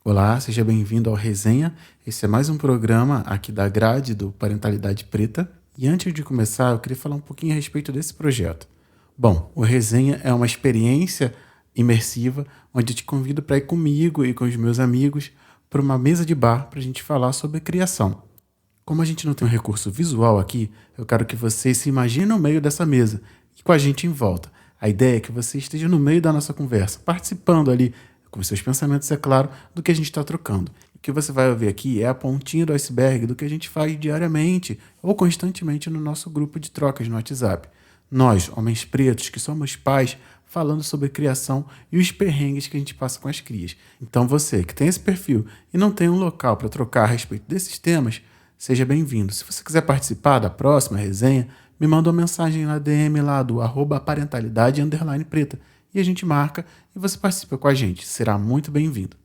Olá, seja bem-vindo ao Resenha. Esse é mais um programa aqui da grade do Parentalidade Preta. E antes de começar, eu queria falar um pouquinho a respeito desse projeto. Bom, o Resenha é uma experiência imersiva onde eu te convido para ir comigo e com os meus amigos para uma mesa de bar para a gente falar sobre criação. Como a gente não tem um recurso visual aqui, eu quero que você se imagine no meio dessa mesa e com a gente em volta. A ideia é que você esteja no meio da nossa conversa, participando ali, com seus pensamentos, é claro, do que a gente está trocando. O que você vai ouvir aqui é a pontinha do iceberg do que a gente faz diariamente ou constantemente no nosso grupo de trocas no WhatsApp. Nós, homens pretos, que somos pais, falando sobre criação e os perrengues que a gente passa com as crias. Então você, que tem esse perfil e não tem um local para trocar a respeito desses temas, seja bem-vindo. Se você quiser participar da próxima resenha, me manda uma mensagem na DM lá do @parentalidade_preta e a gente marca e você participa com a gente. Será muito bem-vindo.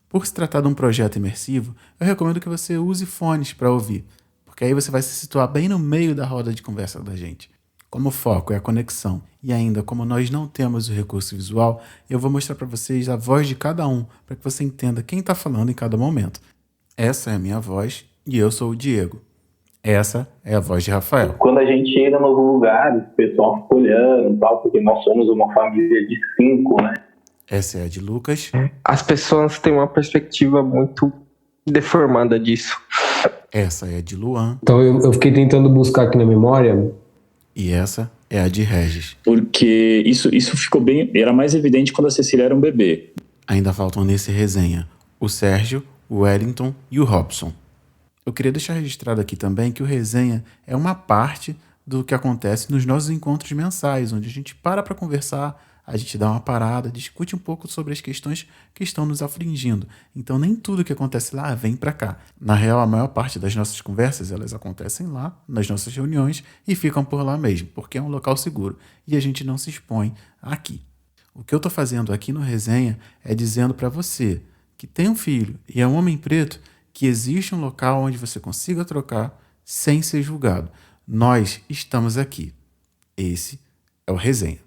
Por se tratar de um projeto imersivo, eu recomendo que você use fones para ouvir, porque aí você vai se situar bem no meio da roda de conversa da gente. Como o foco é a conexão e ainda como nós não temos o recurso visual, eu vou mostrar para vocês a voz de cada um para que você entenda quem está falando em cada momento. Essa é a minha voz e eu sou o Diego. Essa é a voz de Rafael. Quando a gente chega no lugar, o pessoal fica olhando e tal, porque nós somos uma família de 5, né? Essa é a de Lucas. As pessoas têm uma perspectiva muito deformada disso. Essa é a de Luan. Então eu fiquei tentando buscar aqui na memória. E essa é a de Regis. Porque isso ficou bem... Era mais evidente quando a Cecília era um bebê. Ainda faltam nesse resenha o Sérgio, o Wellington e o Robson. Eu queria deixar registrado aqui também que o Resenha é uma parte do que acontece nos nossos encontros mensais, onde a gente para conversar, a gente dá uma parada, discute um pouco sobre as questões que estão nos afligindo. Então nem tudo que acontece lá vem para cá. Na real, a maior parte das nossas conversas, elas acontecem lá, nas nossas reuniões, e ficam por lá mesmo, porque é um local seguro e a gente não se expõe aqui. O que eu estou fazendo aqui no Resenha é dizendo para você que tem um filho e é um homem preto, que existe um local onde você consiga trocar sem ser julgado. Nós estamos aqui. Esse é o Resenha.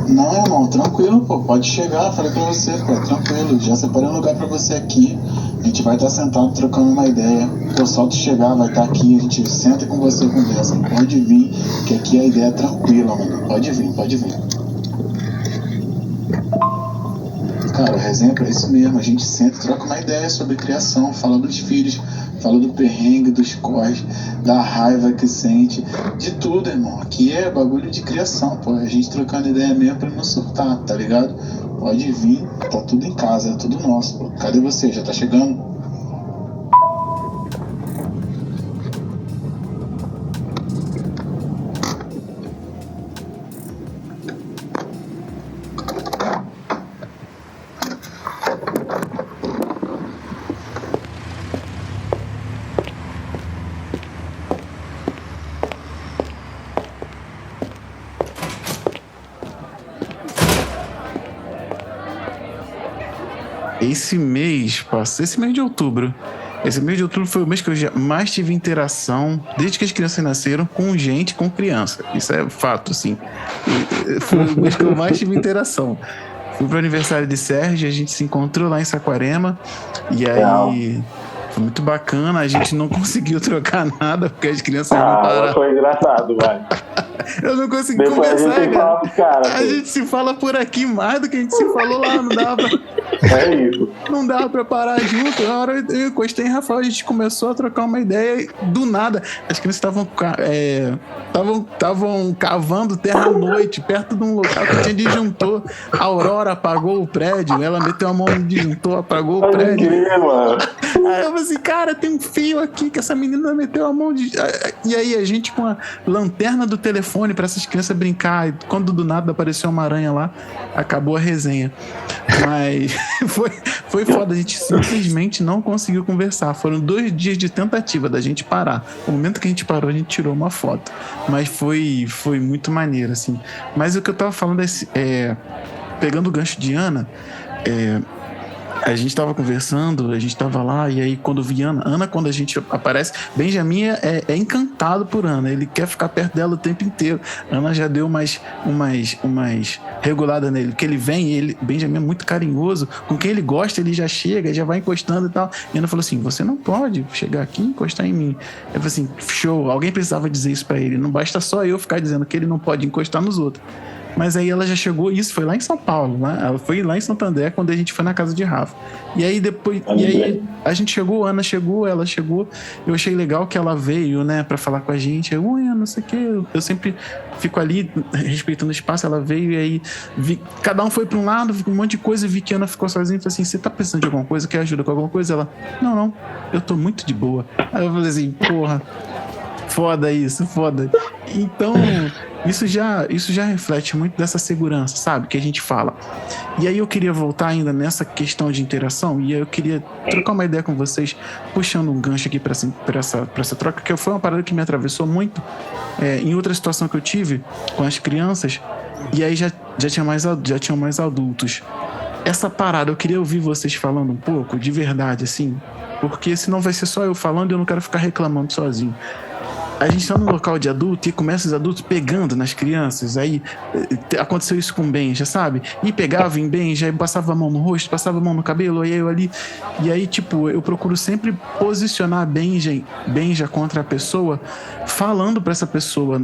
Não, irmão, tranquilo, pô, pode chegar, falei pra você, pô, tranquilo, já separei um lugar pra você aqui, a gente vai estar sentado trocando uma ideia, pô, só tu chegar, vai estar aqui, a gente senta com você e conversa, pode vir, que aqui a ideia é tranquila, mano, pode vir. Cara, o resenha é pra isso mesmo, a gente senta e troca uma ideia sobre criação, fala dos filhos, fala do perrengue, dos corres, da raiva que sente, de tudo, irmão. Aqui é bagulho de criação, pô. A gente trocando ideia mesmo pra não surtar, tá ligado? Pode vir, tá tudo em casa, é tudo nosso, pô. Cadê você? Já tá chegando? Esse mês de outubro foi o mês que eu mais tive interação, desde que as crianças nasceram, com gente, com criança. Isso é fato, assim. Foi o mês que eu mais tive interação. Fui pro aniversário de Sérgio, a gente se encontrou lá em Saquarema, e aí foi muito bacana, a gente não conseguiu trocar nada, porque as crianças não pararam. Foi engraçado, vai. Eu não consegui Depois conversar, cara. A gente se fala por aqui mais do que a gente se falou lá, não dava pra... É isso. Não dava pra parar junto. Na hora eu encostei em Rafael, a gente começou a trocar uma ideia e, do nada, as crianças estavam cavando terra à noite, perto de um local que tinha disjuntor. A Aurora apagou o prédio, ela meteu a mão no disjuntor, apagou o prédio. Mano. Aí eu falei assim, cara, tem um fio aqui que essa menina meteu a mão de... E aí a gente com a lanterna do telefone pra essas crianças brincar, e quando do nada apareceu uma aranha lá, acabou a resenha. Mas foi foda, a gente simplesmente não conseguiu conversar. Foram 2 dias de tentativa da gente parar. No momento que a gente parou, a gente tirou uma foto. Mas foi muito maneiro, assim. Mas o que eu tava falando pegando o gancho de Ana, a gente tava conversando, a gente tava lá, e aí quando eu vi Ana, quando a gente aparece, Benjamin é encantado por Ana, ele quer ficar perto dela o tempo inteiro. Ana já deu umas regulada nele, porque ele vem, Benjamin é muito carinhoso, com quem ele gosta, ele já chega, já vai encostando e tal. E Ana falou assim, você não pode chegar aqui e encostar em mim. Eu falei assim, show, alguém precisava dizer isso pra ele, não basta só eu ficar dizendo que ele não pode encostar nos outros. Mas aí ela já chegou, isso foi lá em São Paulo, né? Ela foi lá em Santo André quando a gente foi na casa de Rafa. E aí depois, a gente chegou, a Ana chegou, ela chegou. Eu achei legal que ela veio, né, pra falar com a gente. Oi, não sei o quê. Eu sempre fico ali respeitando o espaço. Ela veio e aí cada um foi pra um lado, um monte de coisa. Vi que a Ana ficou sozinha e falou assim: você tá precisando de alguma coisa? Quer ajuda com alguma coisa? Ela, não, eu tô muito de boa. Aí eu falei assim, porra. Foda isso, foda. Então, isso já reflete muito dessa segurança, sabe? Que a gente fala. E aí eu queria voltar ainda nessa questão de interação, e aí eu queria trocar uma ideia com vocês, puxando um gancho aqui pra essa troca, que foi uma parada que me atravessou muito em outra situação que eu tive com as crianças, e aí já tinham mais adultos. Essa parada, eu queria ouvir vocês falando um pouco, de verdade, assim, porque senão vai ser só eu falando e eu não quero ficar reclamando sozinho. A gente tá num local de adulto e começa os adultos pegando nas crianças. Aí aconteceu isso com o Benja, sabe? E pegava em Benja, e passava a mão no rosto, passava a mão no cabelo, aí eu ali. E aí, tipo, eu procuro sempre posicionar Benja contra a pessoa, falando pra essa pessoa.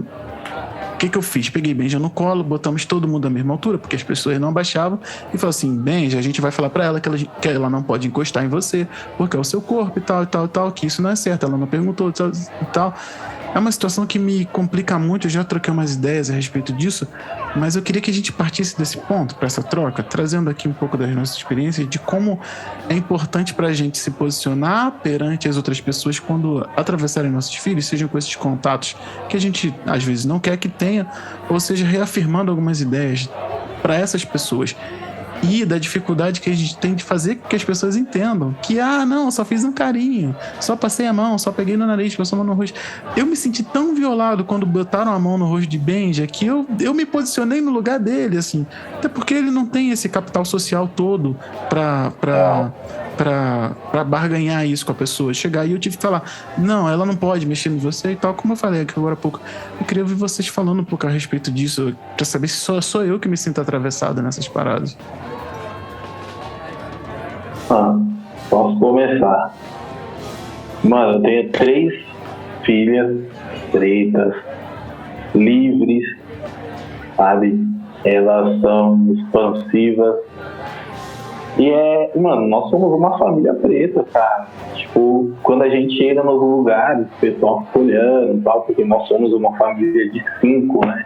O que eu fiz? Peguei Benja no colo, botamos todo mundo à mesma altura, porque as pessoas não abaixavam, e falou assim: Benja, a gente vai falar pra ela que ela não pode encostar em você, porque é o seu corpo e tal, que isso não é certo, ela não perguntou e tal. É uma situação que me complica muito, eu já troquei umas ideias a respeito disso, mas eu queria que a gente partisse desse ponto, para essa troca, trazendo aqui um pouco das nossas experiências, de como é importante para a gente se posicionar perante as outras pessoas quando atravessarem nossos filhos, sejam com esses contatos que a gente às vezes não quer que tenha, ou seja, reafirmando algumas ideias para essas pessoas. E da dificuldade que a gente tem de fazer com que as pessoas entendam que, não, só fiz um carinho, só passei a mão, só peguei no nariz, passou a mão no rosto. Eu me senti tão violado quando botaram a mão no rosto de Benja que eu me posicionei no lugar dele, assim, até porque ele não tem esse capital social todo pra barganhar isso com a pessoa. Chegar e eu tive que falar, não, ela não pode mexer em você e tal, como eu falei aqui agora há pouco. Eu queria ouvir vocês falando um pouco a respeito disso, pra saber se só sou eu que me sinto atravessado nessas paradas. Posso começar. Mano, eu tenho 3 filhas pretas, livres, sabe? Elas são expansivas. E mano, nós somos uma família preta, cara. Tipo, quando a gente chega nos lugares, o pessoal fica olhando e tal, porque nós somos uma família de 5, né?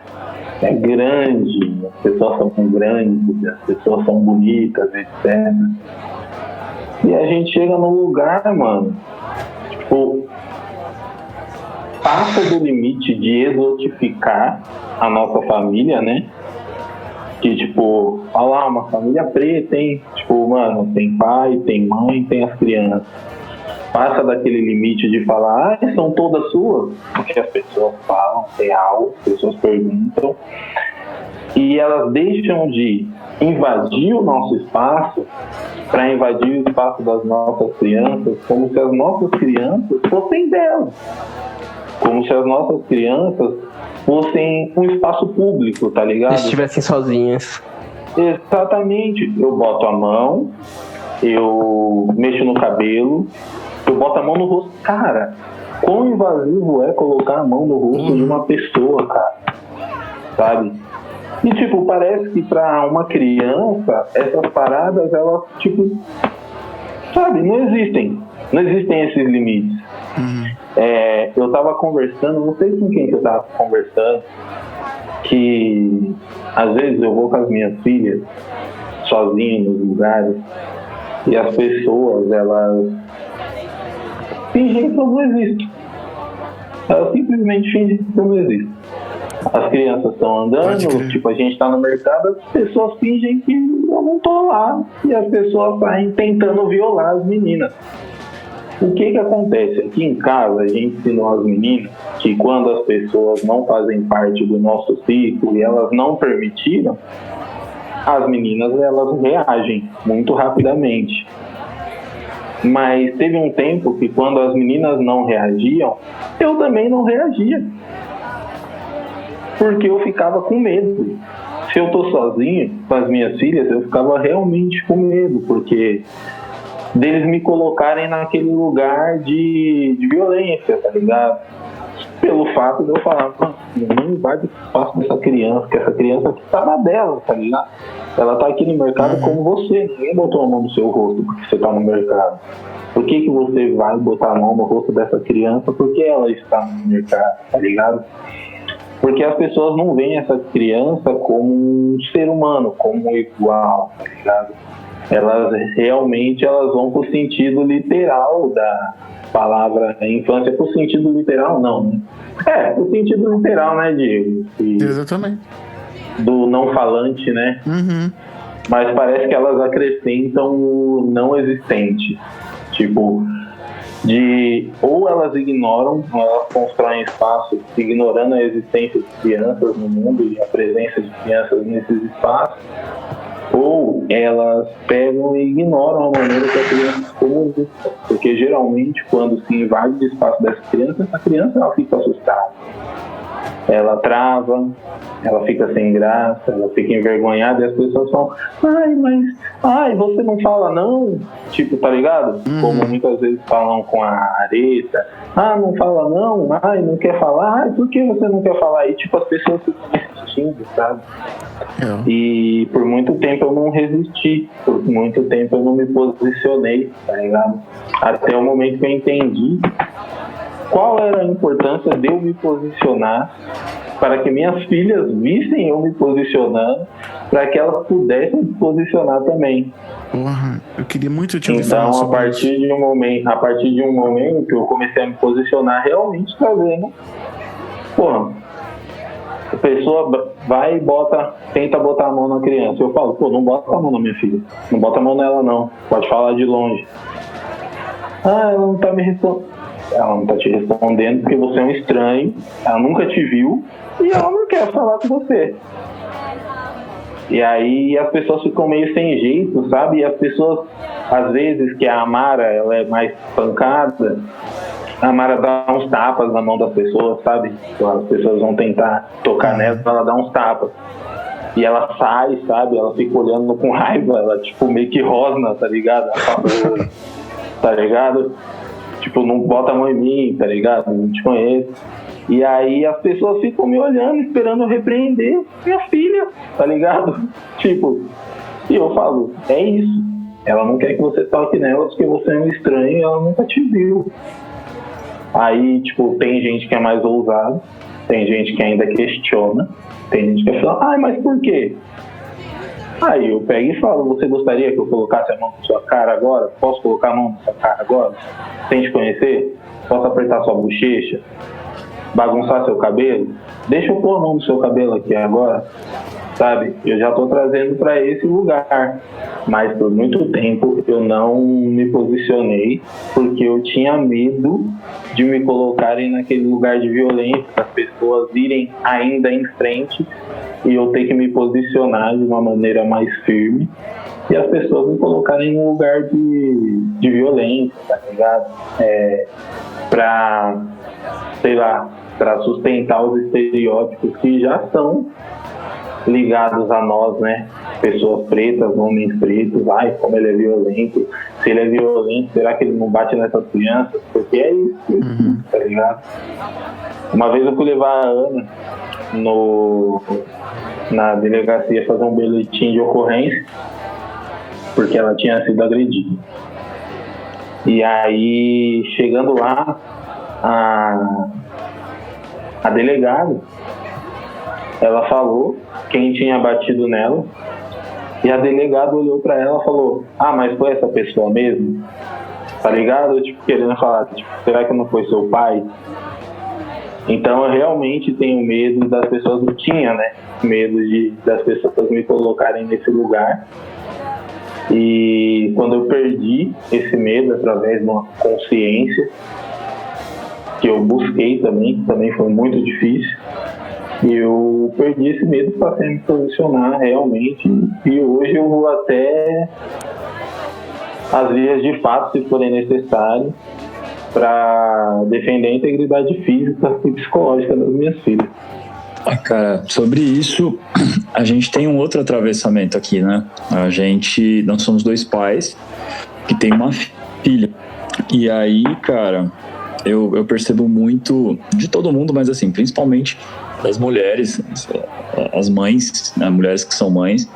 É grande, as pessoas são grandes, as pessoas são bonitas, etc. E a gente chega num lugar, mano, tipo, passa do limite de exotificar a nossa família, né? Que, tipo, falar uma família preta, hein? Tipo, mano, tem pai, tem mãe, tem as crianças. Passa daquele limite de falar, são todas suas, porque as pessoas falam real, as pessoas perguntam. E elas deixam de invadir o nosso espaço para invadir o espaço das nossas crianças, como se as nossas crianças fossem delas. Como se as nossas crianças fossem um espaço público, tá ligado? Se estivessem sozinhas. Exatamente. Eu boto a mão, eu mexo no cabelo, eu boto a mão no rosto. Cara, quão invasivo é colocar a mão no rosto de uma pessoa, cara? Sabe? E, tipo, parece que pra uma criança, essas paradas, elas, tipo, sabe, não existem esses limites. Eu tava conversando, não sei com quem que eu tava conversando, que às vezes eu vou com as minhas filhas sozinho nos lugares e as pessoas, elas fingem que eu não existo. Elas simplesmente fingem que eu não existo. As crianças estão andando, tipo, a gente tá no mercado, as pessoas fingem que eu não tô lá e as pessoas saem tentando violar as meninas. O que acontece? Aqui em casa a gente ensinou as meninas que quando as pessoas não fazem parte do nosso ciclo e elas não permitiram, as meninas elas reagem muito rapidamente. Mas teve um tempo que quando as meninas não reagiam, eu também não reagia. Porque eu ficava com medo. Se eu tô sozinho com as minhas filhas, eu ficava realmente com medo, porque deles me colocarem naquele lugar de violência, tá ligado? Pelo fato de eu falar, não invade o espaço dessa criança, que essa criança aqui tá na dela, tá ligado? Ela tá aqui no mercado como você, ninguém botou a mão no seu rosto porque você tá no mercado. Por que você vai botar a mão no rosto dessa criança porque ela está no mercado, tá ligado? Porque as pessoas não veem essa criança como um ser humano, como igual, tá ligado? Elas realmente vão pro sentido literal da palavra infância. Pro sentido literal, não, né? Pro sentido literal, né, Diego? Exatamente. Do não falante, né? Mas parece que elas acrescentam o não existente. Tipo, ou elas ignoram, ou elas constroem espaço ignorando a existência de crianças no mundo e a presença de crianças nesses espaços, ou elas pegam e ignoram a maneira que a criança se comunica, porque geralmente quando se invade o espaço dessa criança, essa criança ela fica assustada, ela trava, ela fica sem graça, ela fica envergonhada e as pessoas falam, você não fala não? Tipo, tá ligado? Como muitas vezes falam com a Areta, não fala não, não quer falar, por que você não quer falar? E tipo, as pessoas ficam resistindo, sabe? E por muito tempo eu não resisti, por muito tempo eu não me posicionei, tá ligado? Até o momento que eu entendi qual era a importância de eu me posicionar, para que minhas filhas vissem eu me posicionando, para que elas pudessem se posicionar também. Porra, eu queria muito te ouvir falar sobre isso. A partir de um momento que eu comecei a me posicionar realmente trazendo, a pessoa vai e tenta botar a mão na criança. Eu falo, não bota a mão na minha filha, não bota a mão nela não, pode falar de longe. Ela não tá me respondendo. Ela não tá te respondendo porque você é um estranho, ela nunca te viu e ela não quer falar com você. E aí as pessoas ficam meio sem jeito, sabe? E as pessoas, às vezes, que a Amara ela é mais pancada, a Amara dá uns tapas na mão das pessoas, sabe? Então, as pessoas vão tentar tocar nela, ela dá uns tapas. E ela sai, sabe? Ela fica olhando com raiva, ela tipo meio que rosna, tá ligado? Ela fala, tá ligado? Tipo, não bota a mão em mim, tá ligado? Não te conheço. E aí as pessoas ficam me olhando, esperando eu repreender minha filha, tá ligado? Tipo, e eu falo, é isso. Ela não quer que você toque nela porque você é um estranho e ela nunca te viu. Aí, tipo, tem gente que é mais ousada, tem gente que ainda questiona, tem gente que fala, mas por quê? Aí eu pego e falo, você gostaria que eu colocasse a mão na sua cara agora? Posso colocar a mão na sua cara agora? Sem te conhecer? Posso apertar sua bochecha? Bagunçar seu cabelo? Deixa eu pôr a mão no seu cabelo aqui agora, sabe? Eu já tô trazendo para esse lugar. Mas por muito tempo eu não me posicionei porque eu tinha medo de me colocarem naquele lugar de violência, as pessoas irem ainda em frente e eu ter que me posicionar de uma maneira mais firme e as pessoas me colocarem num lugar de violência, tá ligado? Pra sustentar os estereótipos que já são ligados a nós, né? Pessoas pretas, homens pretos, como ele é violento. Se ele é violento, será que ele não bate nessas crianças? Porque é isso, tá ligado? Uma vez eu fui levar a Ana na delegacia fazer um boletim de ocorrência porque ela tinha sido agredida. E aí, chegando lá, a delegada, ela falou quem tinha batido nela, e a delegada olhou pra ela e falou, mas foi essa pessoa mesmo? Tá ligado? Tipo, querendo falar, será que não foi seu pai? Então eu realmente tenho medo das pessoas, não tinha, né? Medo das pessoas me colocarem nesse lugar. E quando eu perdi esse medo através de uma consciência que eu busquei também foi muito difícil, e eu perdi esse medo para me posicionar realmente, e hoje eu vou até as vias de fato, se forem necessárias, para defender a integridade física e psicológica das minhas filhas. Cara, sobre isso, a gente tem um outro atravessamento aqui, né? Nós somos 2 pais que tem uma filha. E aí, cara, eu percebo muito de todo mundo, mas assim, principalmente das mulheres, as mães, né, mulheres que são mães,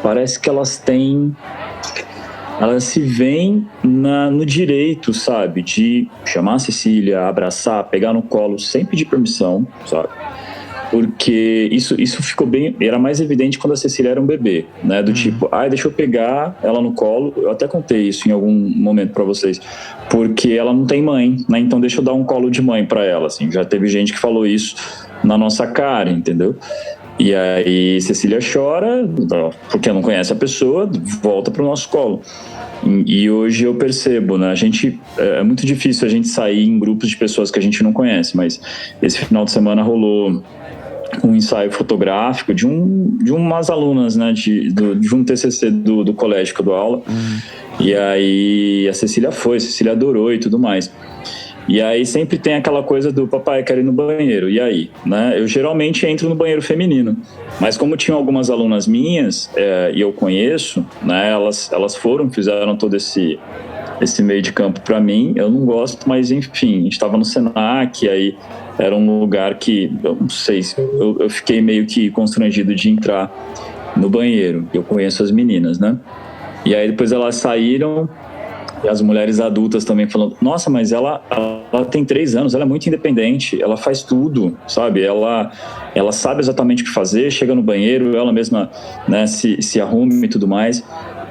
parece que elas se veem no direito, sabe, de chamar a Cecília, abraçar, pegar no colo sem pedir permissão, sabe? Porque isso ficou bem... Era mais evidente quando a Cecília era um bebê, né? Do tipo, deixa eu pegar ela no colo. Eu até contei isso em algum momento pra vocês. Porque ela não tem mãe, né? Então deixa eu dar um colo de mãe pra ela, assim. Já teve gente que falou isso na nossa cara, entendeu? E aí Cecília chora, porque não conhece a pessoa, volta pro nosso colo. E hoje eu percebo, né? É muito difícil a gente sair em grupos de pessoas que a gente não conhece, mas esse final de semana rolou um ensaio fotográfico de umas alunas, né, de um TCC do colégio que eu dou aula. E aí a Cecília adorou e tudo mais. E aí sempre tem aquela coisa do papai, quero ir no banheiro, e aí? Né? Eu geralmente entro no banheiro feminino, mas como tinham algumas alunas minhas, e eu conheço, né, elas fizeram todo esse meio de campo para mim. Eu não gosto, mas enfim, a gente estava no Senac, aí era um lugar que, eu não sei, eu fiquei meio que constrangido de entrar no banheiro. Eu conheço as meninas, né? E aí depois elas saíram, e as mulheres adultas também falando, nossa, mas ela tem 3 anos, ela é muito independente, ela faz tudo, sabe? Ela sabe exatamente o que fazer, chega no banheiro, ela mesma, né, se arruma e tudo mais.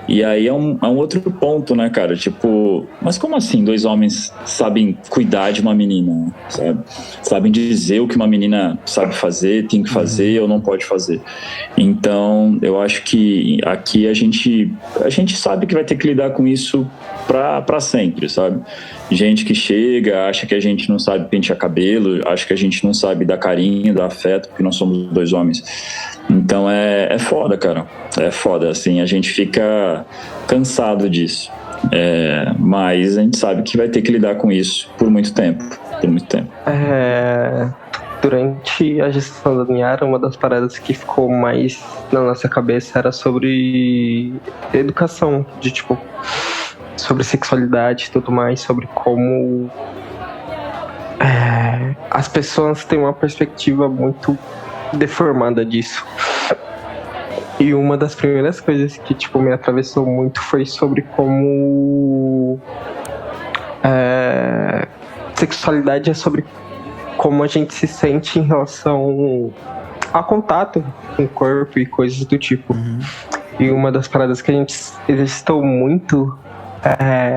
E aí é um outro ponto, né, cara? Tipo, mas como assim 2 homens sabem cuidar de uma menina, sabe? Sabem dizer o que uma menina sabe fazer, tem que fazer ou não pode fazer. Então, eu acho que aqui a gente sabe que vai ter que lidar com isso pra sempre, sabe? Gente que chega, acha que a gente não sabe pentear cabelo, acha que a gente não sabe dar carinho, dar afeto, porque nós somos 2 homens. Então é foda, cara. É foda, assim, a gente fica cansado disso. Mas a gente sabe que vai ter que lidar com isso por muito tempo. Durante a gestação da Niara, uma das paradas que ficou mais na nossa cabeça era sobre educação, de tipo, sobre sexualidade e tudo mais, sobre como as pessoas têm uma perspectiva muito deformada disso. E uma das primeiras coisas que tipo me atravessou muito foi sobre como sexualidade é sobre como a gente se sente em relação ao contato com o corpo e coisas do tipo. E uma das paradas que a gente exercitou muito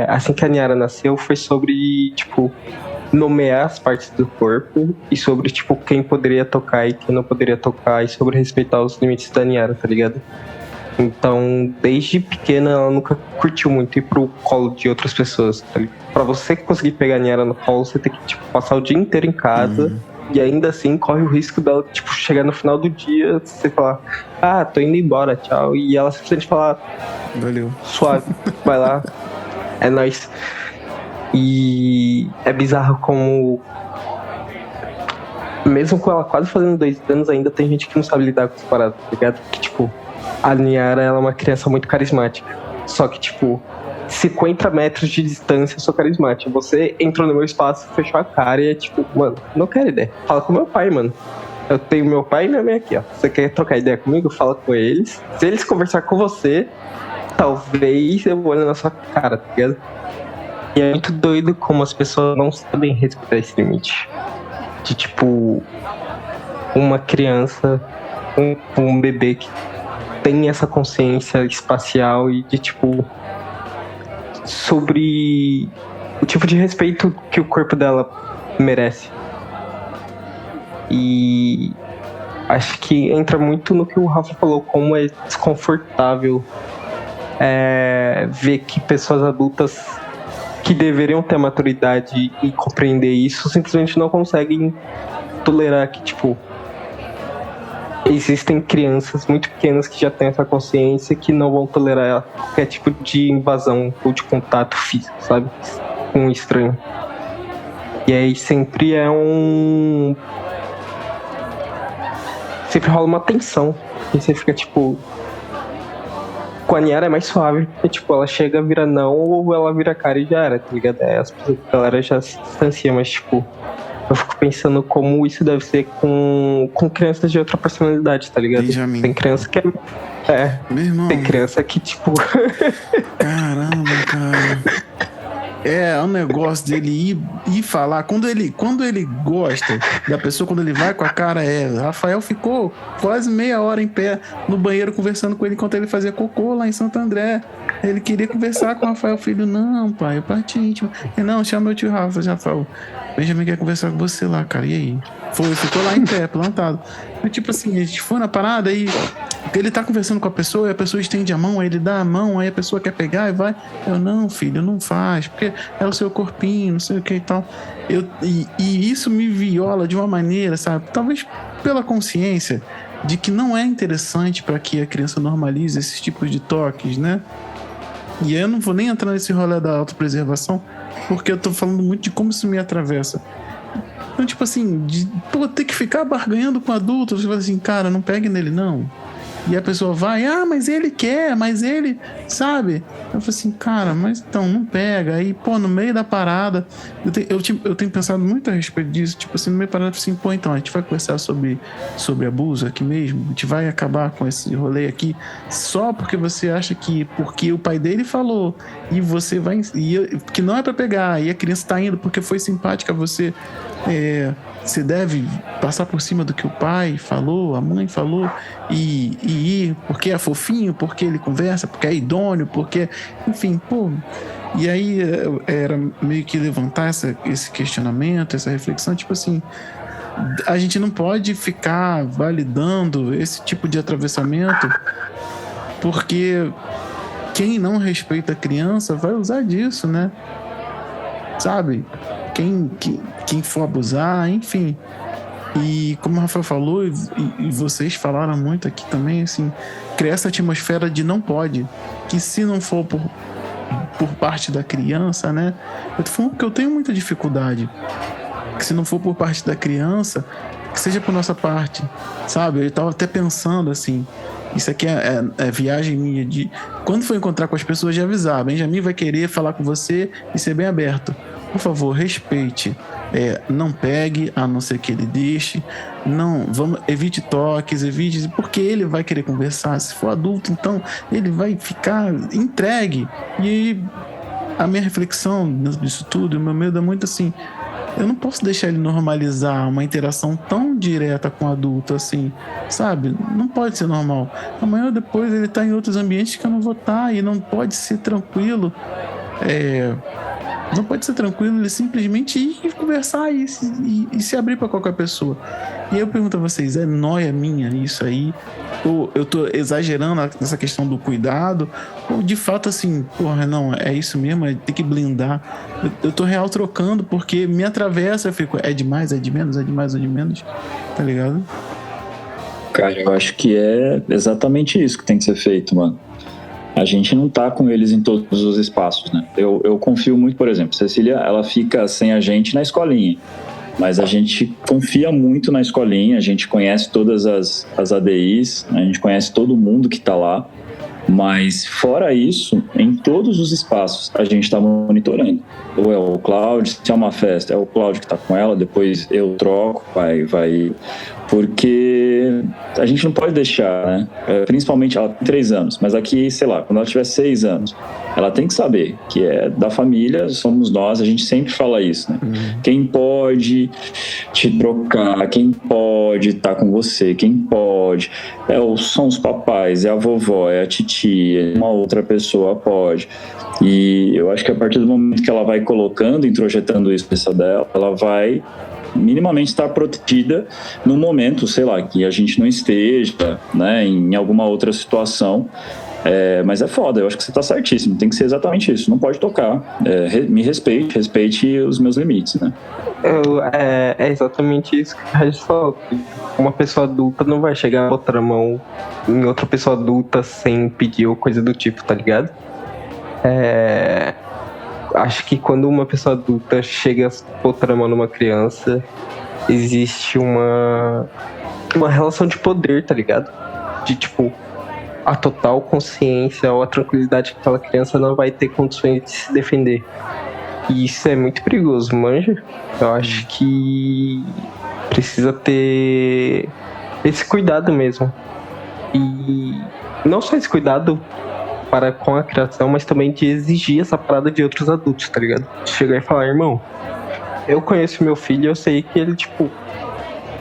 assim que a Niara nasceu foi sobre tipo nomear as partes do corpo e sobre, tipo, quem poderia tocar e quem não poderia tocar e sobre respeitar os limites da Niara, tá ligado? Então, desde pequena, ela nunca curtiu muito ir pro colo de outras pessoas, tá ligado? Pra você conseguir pegar a Niara no colo, você tem que, tipo, passar o dia inteiro em casa e ainda assim corre o risco dela, tipo, chegar no final do dia, você falar, tô indo embora, tchau, e ela simplesmente falar, valeu, suave, vai lá, é nóis. E é bizarro como, mesmo com ela quase fazendo 2 anos, ainda tem gente que não sabe lidar com as paradas, tá ligado? Que, tipo, a Niara, ela é uma criança muito carismática. Só que, tipo, 50 metros de distância eu sou carismática. Você entrou no meu espaço, fechou a cara e é tipo, mano, não quero ideia. Fala com meu pai, mano. Eu tenho meu pai e minha mãe aqui, ó. Você quer trocar ideia comigo? Fala com eles. Se eles conversar com você, talvez eu olhe na sua cara, tá ligado? E é muito doido como as pessoas não sabem respeitar esse limite. De tipo, uma criança, um bebê que tem essa consciência espacial e de tipo, sobre o tipo de respeito que o corpo dela merece. E acho que entra muito no que o Rafa falou, como é desconfortável ver que pessoas adultas que deveriam ter maturidade e compreender isso, simplesmente não conseguem tolerar que, tipo, existem crianças muito pequenas que já têm essa consciência que não vão tolerar qualquer tipo de invasão ou de contato físico, sabe? Com um estranho. E aí sempre sempre rola uma tensão. E você fica tipo... Com a Niara é mais suave, porque tipo, ela chega, vira não, ou ela vira cara e já era, tá ligado? Aí a galera já se distancia, mas tipo... Eu fico pensando como isso deve ser com crianças de outra personalidade, tá ligado? Benjamin. Tem criança que Meu irmão. tem criança que tipo... Caramba, cara. É um negócio dele ir falar. Quando ele gosta da pessoa, quando ele vai com a cara, Rafael ficou quase meia hora em pé no banheiro conversando com ele enquanto ele fazia cocô lá em Santo André. Ele queria conversar com o Rafael, filho. Não, pai, é parte íntima. E não, chama meu tio Rafael. Benjamin quer conversar com você lá, cara. E aí? Ficou lá em pé, plantado. Mas tipo assim, a gente foi na parada e ele tá conversando com a pessoa e a pessoa estende a mão, aí ele dá a mão, aí a pessoa quer pegar e vai. Eu, não, filho, não faz, porque é o seu corpinho, não sei o que e tal. E isso me viola de uma maneira, sabe? Talvez pela consciência de que não é interessante para que a criança normalize esses tipos de toques, né? E eu não vou nem entrar nesse rolê da autopreservação, porque eu tô falando muito de como isso me atravessa. Então, tipo assim, ter que ficar barganhando com adultos, tipo assim, cara, não pegue nele, não. E a pessoa vai, mas ele quer, mas ele, sabe? Eu falei assim, cara, mas então, não pega. Aí, no meio da parada, eu tenho pensado muito a respeito disso, tipo assim, no meio da parada, assim, então, a gente vai conversar sobre abuso aqui mesmo, a gente vai acabar com esse rolê aqui, só porque você acha que, porque o pai dele falou, e você vai, que não é pra pegar, e a criança tá indo porque foi simpática a você, você deve passar por cima do que o pai falou, a mãe falou, e ir, porque é fofinho, porque ele conversa, porque é idôneo, porque, enfim, E aí era meio que levantar esse questionamento, essa reflexão, tipo assim, a gente não pode ficar validando esse tipo de atravessamento, porque quem não respeita a criança vai usar disso, né? Sabe? Quem for abusar, enfim. E como o Rafael falou, e vocês falaram muito aqui também, assim, criar essa atmosfera de não pode, que se não for por parte da criança, né? Eu tô falando que eu tenho muita dificuldade, que se não for por parte da criança, que seja por nossa parte, sabe? Eu tava até pensando assim, isso aqui é viagem minha de quando for encontrar com as pessoas, de avisar, Benjamin vai querer falar com você e ser bem aberto. Por favor, respeite. Não pegue, a não ser que ele deixe. Não, evite toques, porque ele vai querer conversar. Se for adulto, então ele vai ficar entregue. E a minha reflexão disso tudo, o meu medo é muito assim, eu não posso deixar ele normalizar uma interação tão direta com o adulto assim, sabe? Não pode ser normal. Amanhã ou depois ele tá em outros ambientes que eu não vou estar, e não pode ser tranquilo. Não pode ser tranquilo ele simplesmente ir conversar e se abrir para qualquer pessoa. E eu pergunto a vocês, é nóia minha isso aí? Ou eu tô exagerando nessa questão do cuidado? Ou de fato assim, não, é isso mesmo, tem que blindar. Eu tô real trocando porque me atravessa, eu fico, é demais, é de menos, tá ligado? Cara, eu acho que é exatamente isso que tem que ser feito, mano. A gente não tá com eles em todos os espaços, né? Eu confio muito, por exemplo, Cecília, ela fica sem a gente na escolinha, mas a gente confia muito na escolinha, a gente conhece todas as ADIs, né? A gente conhece todo mundo que tá lá, mas fora isso, em todos os espaços a gente tá monitorando. Ou é o Cláudio, se é uma festa, é o Cláudio que tá com ela, depois eu troco, vai... Porque a gente não pode deixar, né? Principalmente ela tem 3 anos, mas aqui, sei lá, quando ela tiver 6 anos, ela tem que saber que é da família, somos nós, a gente sempre fala isso, né? Quem pode te trocar, quem pode estar com você, quem pode, são os papais, é a vovó, é a titia, uma outra pessoa pode. E eu acho que a partir do momento que ela vai colocando, introjetando isso na cabeça dela, ela vai minimamente estar protegida no momento, sei lá, que a gente não esteja, né, em alguma outra situação, Mas é foda, eu acho que você tá certíssimo, tem que ser exatamente isso, não pode tocar, me respeite os meus limites, né? É exatamente isso que a gente falou. Uma pessoa adulta não vai chegar a botar a mão em outra pessoa adulta sem pedir ou coisa do tipo, tá ligado? Acho que quando uma pessoa adulta chega a botar a mão numa criança, existe uma relação de poder, tá ligado? De tipo, a total consciência ou a tranquilidade que aquela criança não vai ter condições de se defender. E isso é muito perigoso, manja? Eu acho que precisa ter esse cuidado mesmo. E não só esse cuidado com a criação, mas também de exigir essa parada de outros adultos, tá ligado? De chegar e falar, irmão, eu conheço meu filho, eu sei que ele, tipo,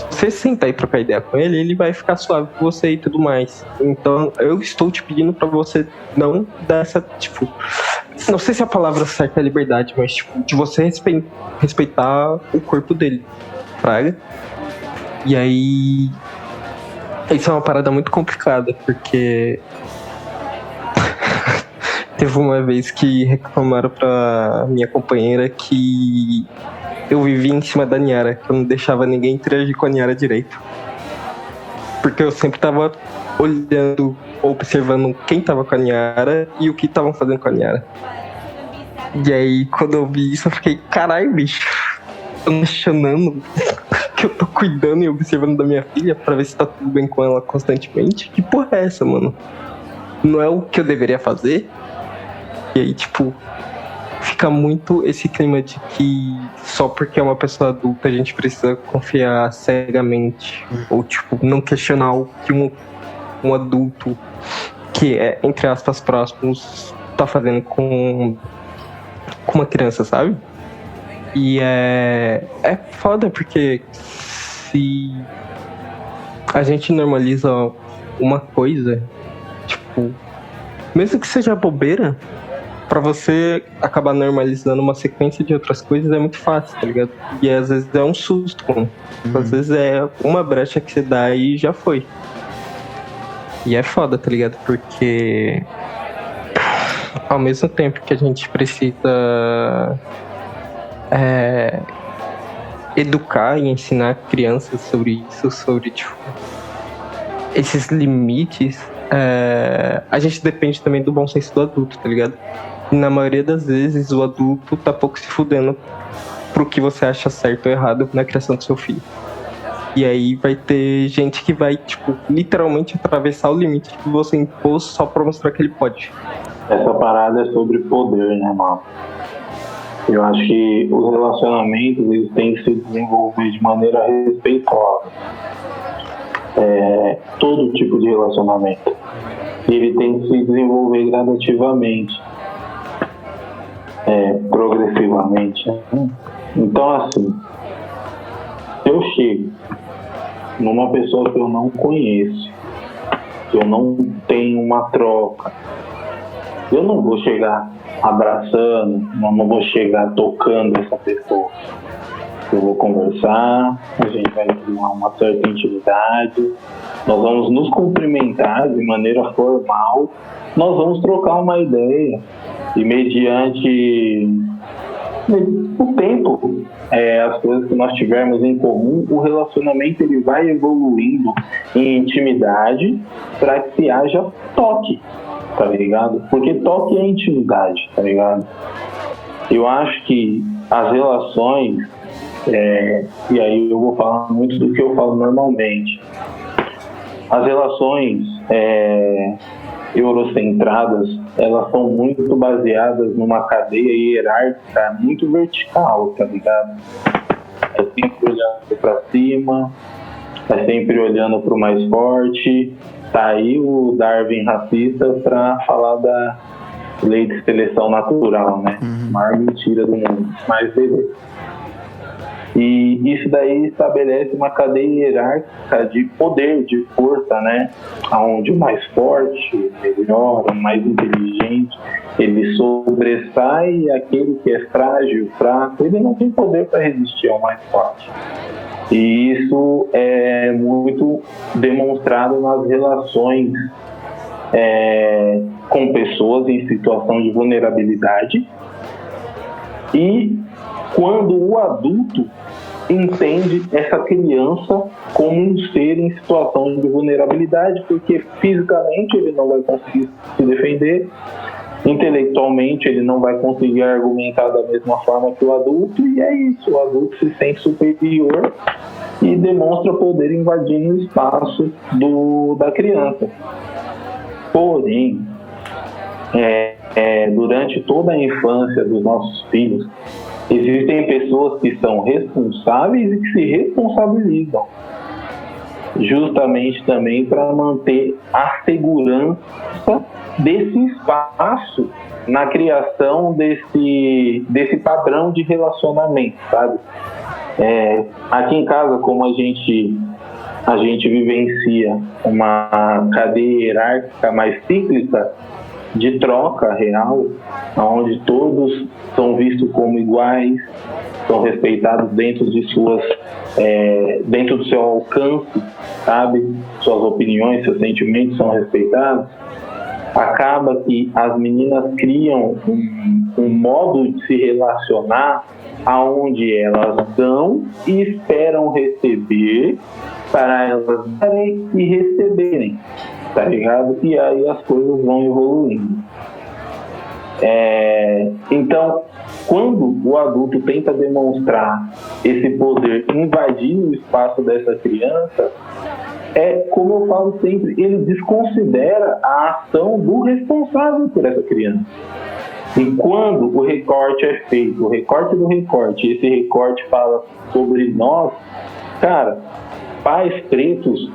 você sentar e trocar ideia com ele, ele vai ficar suave com você e tudo mais. Então, eu estou te pedindo pra você não dar essa, tipo, não sei se a palavra certa é liberdade, mas, tipo, de você respeitar o corpo dele, praga. E aí, isso é uma parada muito complicada, porque teve uma vez que reclamaram pra minha companheira que eu vivia em cima da Niara, que eu não deixava ninguém interagir com a Niara direito. Porque eu sempre tava olhando, observando quem tava com a Niara e o que estavam fazendo com a Niara. E aí, quando eu vi isso, eu fiquei, caralho, bicho, tô questionando que eu tô cuidando e observando da minha filha pra ver se tá tudo bem com ela constantemente. Que porra é essa, mano? Não é o que eu deveria fazer? E aí, tipo, fica muito esse clima de que só porque é uma pessoa adulta a gente precisa confiar cegamente. Ou, tipo, não questionar o que um adulto que é, entre aspas, próximos tá fazendo com uma criança, sabe? E é foda porque se a gente normaliza uma coisa, tipo, mesmo que seja bobeira, pra você acabar normalizando uma sequência de outras coisas é muito fácil, tá ligado? E às vezes é um susto, mano. Às vezes é uma brecha que você dá e já foi. E é foda, tá ligado? Porque ao mesmo tempo que a gente precisa educar e ensinar crianças sobre isso, sobre, tipo, esses limites, a gente depende também do bom senso do adulto, tá ligado? E na maioria das vezes o adulto tá pouco se fudendo pro que você acha certo ou errado na criação do seu filho. E aí vai ter gente que vai, tipo, literalmente atravessar o limite que você impôs só pra mostrar que ele pode. Essa parada é sobre poder, né, mano? Eu acho que os relacionamentos, eles têm que se desenvolver de maneira respeitosa. Todo tipo de relacionamento. E ele tem que se desenvolver gradativamente. Progressivamente. Né? Então, assim, se eu chego numa pessoa que eu não conheço, que eu não tenho uma troca, eu não vou chegar abraçando, não vou chegar tocando essa pessoa. Eu vou conversar, a gente vai criar uma certa intimidade, nós vamos nos cumprimentar de maneira formal, nós vamos trocar uma ideia e mediante o tempo, as coisas que nós tivermos em comum, o relacionamento ele vai evoluindo em intimidade para que haja toque, tá ligado? Porque toque é intimidade, tá ligado? Eu acho que as relações, e aí eu vou falar muito do que eu falo normalmente, as relações eurocentradas, elas são muito baseadas numa cadeia hierárquica muito vertical, tá ligado? É sempre olhando pra cima, é sempre olhando pro mais forte. Tá aí o Darwin racista pra falar da lei de seleção natural, né? Maior mentira do mundo, mas beleza. E isso daí estabelece uma cadeia hierárquica de poder, de força, né? Onde o mais forte, melhor, o mais inteligente, ele sobressai, e aquele que é frágil, fraco, ele não tem poder para resistir ao mais forte. E isso é muito demonstrado nas relações com pessoas em situação de vulnerabilidade e quando o adulto entende essa criança como um ser em situação de vulnerabilidade, porque fisicamente ele não vai conseguir se defender, intelectualmente ele não vai conseguir argumentar da mesma forma que o adulto, e é isso, o adulto se sente superior e demonstra poder invadindo o espaço da criança. Porém, durante toda a infância dos nossos filhos, existem pessoas que são responsáveis e que se responsabilizam, justamente também para manter a segurança desse espaço na criação desse padrão de relacionamento, sabe? Aqui em casa, como a gente vivencia uma cadeia hierárquica mais cíclica de troca real, onde todos são vistos como iguais, são respeitados dentro do seu alcance, sabe? Suas opiniões, seus sentimentos são respeitados. Acaba que as meninas criam um modo de se relacionar aonde elas dão e esperam receber para elas darem e receberem, tá ligado? E aí as coisas vão evoluindo. Então, quando o adulto tenta demonstrar esse poder invadindo o espaço dessa criança, como eu falo sempre, ele desconsidera a ação do responsável por essa criança. E quando o recorte é feito, o recorte do recorte, esse recorte fala sobre nós, cara, pais pretos,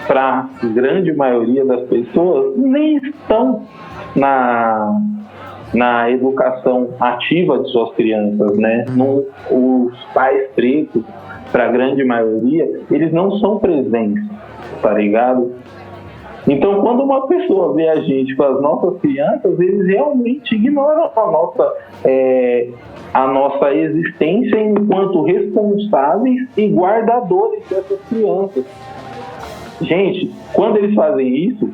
para a grande maioria das pessoas, nem estão na educação ativa de suas crianças, né? Os pais pretos, para a grande maioria, eles não são presentes, tá ligado? Então, quando uma pessoa vê a gente com as nossas crianças, eles realmente ignoram a nossa existência enquanto responsáveis e guardadores dessas crianças. Gente, quando eles fazem isso,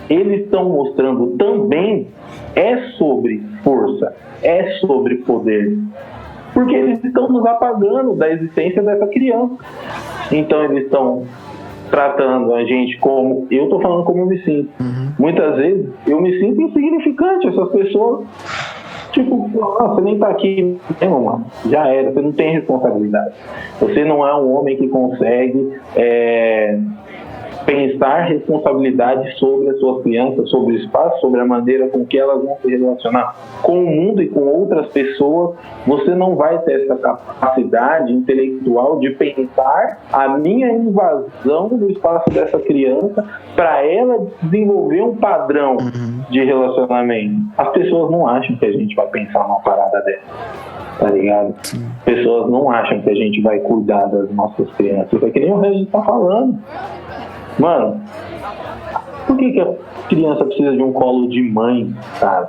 eles estão mostrando também sobre força, sobre poder, porque eles estão nos apagando da existência dessa criança. Então eles estão tratando a gente como, eu tô falando como eu me sinto. Muitas vezes eu me sinto insignificante. Essas pessoas, tipo, você nem tá aqui mesmo, mano, já era, você não tem responsabilidade, você não é um homem que consegue pensar responsabilidade sobre as suas crianças, sobre o espaço, sobre a maneira com que elas vão se relacionar com o mundo e com outras pessoas. Você não vai ter essa capacidade intelectual de pensar a minha invasão do espaço dessa criança para ela desenvolver um padrão de relacionamento. As pessoas não acham que a gente vai pensar numa parada dessa, tá ligado? As pessoas não acham que a gente vai cuidar das nossas crianças. É que nem o Regis tá falando. Mano, por que a criança precisa de um colo de mãe, cara?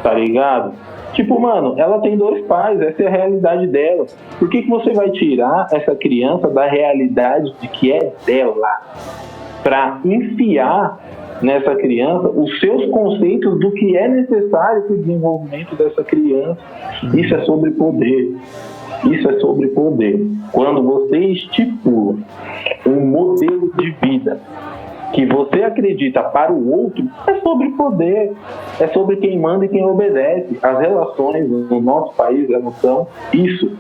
Tá ligado? Tipo, mano, ela tem 2 pais, essa é a realidade dela. Por que você vai tirar essa criança da realidade de que é dela? Pra enfiar nessa criança os seus conceitos do que é necessário para o desenvolvimento dessa criança. Isso é sobre poder. Isso é sobre poder. Quando você estipula um modelo de vida que você acredita para o outro, é sobre poder, é sobre quem manda e quem obedece. As relações no nosso país são isso: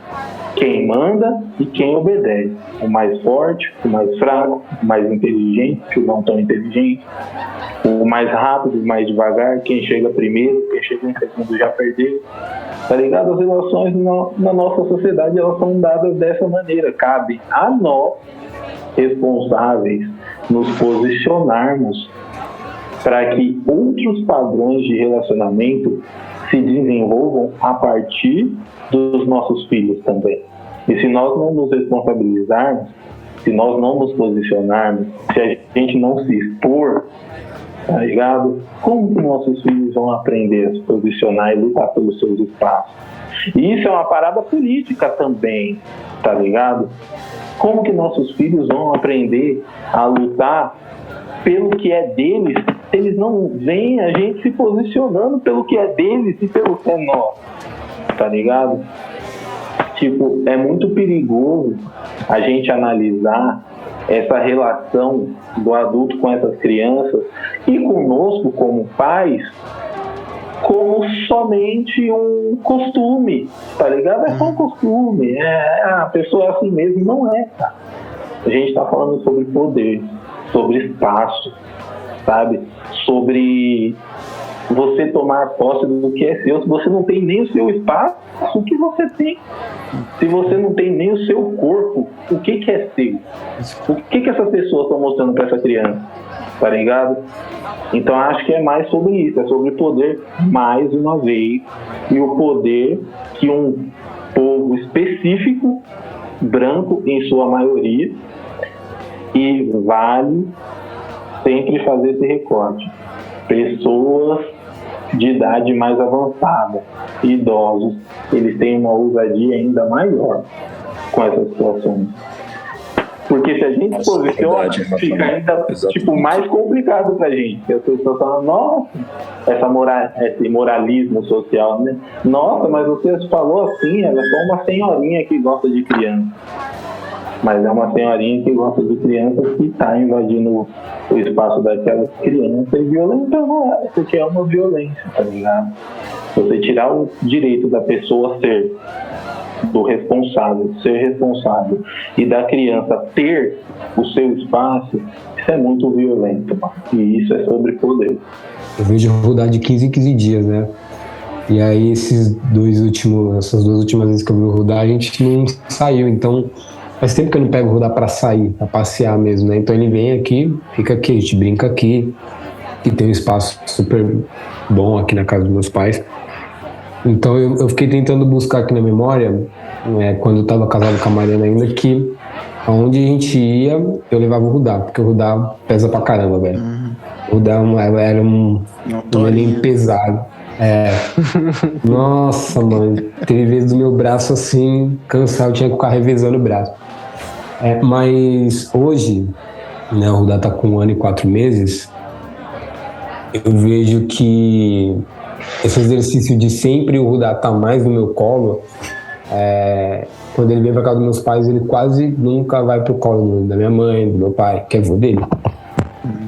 quem manda e quem obedece. O mais forte, o mais fraco, o mais inteligente, o não tão inteligente, o mais rápido, o mais devagar, quem chega primeiro, quem chega em segundo já perdeu. Tá ligado? As relações na nossa sociedade, elas são dadas dessa maneira. Cabe a nós, responsáveis, nos posicionarmos para que outros padrões de relacionamento se desenvolvam a partir dos nossos filhos também. E se nós não nos responsabilizarmos, se nós não nos posicionarmos, se a gente não se expor, tá ligado? Como que nossos filhos vão aprender a se posicionar e lutar pelos seus espaços? E isso é uma parada política também, tá ligado? Como que nossos filhos vão aprender a lutar pelo que é deles se eles não veem a gente se posicionando pelo que é deles e pelo que é nosso, tá ligado? Tipo, é muito perigoso a gente analisar essa relação do adulto com essas crianças e conosco como pais como somente um costume, tá ligado? É só um costume, a pessoa é assim mesmo, não é, cara. A gente tá falando sobre poder, sobre espaço, sabe? Sobre você tomar posse do que é seu. Se você não tem nem o seu espaço, o que você tem? Se você não tem nem o seu corpo, o que é seu? O que essas pessoas estão mostrando para essa criança? Tá ligado? Então acho que é mais sobre isso, é sobre poder mais uma vez, e o poder que um povo específico, branco em sua maioria, e vale sempre fazer esse recorte. Pessoas de idade mais avançada, idosos, eles têm uma ousadia ainda maior com essas situações. Porque se a gente se posiciona, fica ainda tipo, mais complicado pra gente. As pessoas falam, nossa, esse moralismo social, né? Nossa, mas você falou assim, ela é só uma senhorinha que gosta de criança. Mas é uma senhorinha que gosta de criança que está invadindo o espaço daquela criança e violentando ela, porque é uma violência, tá ligado? Você tirar o direito da pessoa ser responsável e da criança ter o seu espaço, isso é muito violento, mano. E isso é sobre poder. Eu vejo rodar de 15 em 15 dias, né? E aí essas duas últimas vezes que eu vi rodar, a gente não saiu, então faz tempo que eu não pego o rodar pra sair, pra passear mesmo, né? Então ele vem aqui, fica aqui, a gente brinca aqui, que tem um espaço super bom aqui na casa dos meus pais. Então eu fiquei tentando buscar aqui na memória, quando eu estava casado com a Mariana ainda, que aonde a gente ia, eu levava o Rudá, porque o Rudá pesa pra caramba, velho. O Rudá era um neném pesado. Nossa, mano, teve vezes do meu braço assim, cansado, eu tinha que ficar revezando o braço. Mas hoje, né, o Rudá tá com 1 ano e 4 meses, eu vejo que esse exercício de sempre o Rudá tá mais no meu colo, quando ele vem pra casa dos meus pais, ele quase nunca vai pro colo da minha mãe, do meu pai, que é avô dele.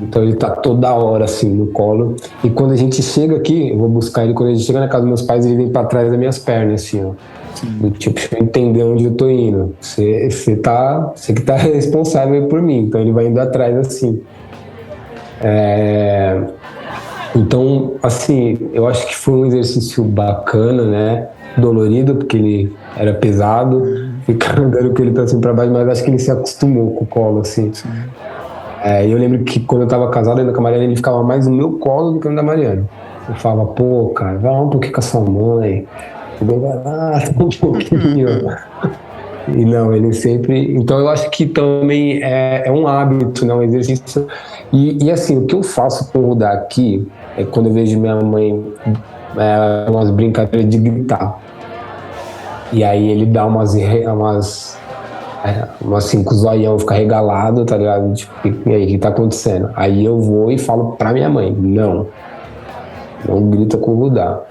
Então ele tá toda hora assim no colo, e quando a gente chega aqui, eu vou buscar ele, quando a gente chega na casa dos meus pais, ele vem pra trás das minhas pernas assim, ó. Do tipo, deixa eu entender onde eu tô indo, você que tá responsável por mim, então ele vai indo atrás assim. Então, assim, eu acho que foi um exercício bacana, né? Dolorido, porque ele era pesado, ficar andando com ele pra cima e pra baixo, mas acho que ele se acostumou com o colo, assim. E eu lembro que quando eu tava casado ainda com a Mariana, ele ficava mais no meu colo do que no da Mariana. Eu falava, pô, cara, vai lá um pouquinho com a sua mãe. Vai lá, um pouquinho. E não, ele sempre... Então eu acho que também é um hábito, né? Um exercício. E assim, o que eu faço com o Rudá aqui é quando eu vejo minha mãe umas brincadeiras de gritar. E aí ele dá umas assim, com o zoião, fica regalado, tá ligado? Tipo, e aí, o que tá acontecendo? Aí eu vou e falo pra minha mãe, não grita com o Rudá.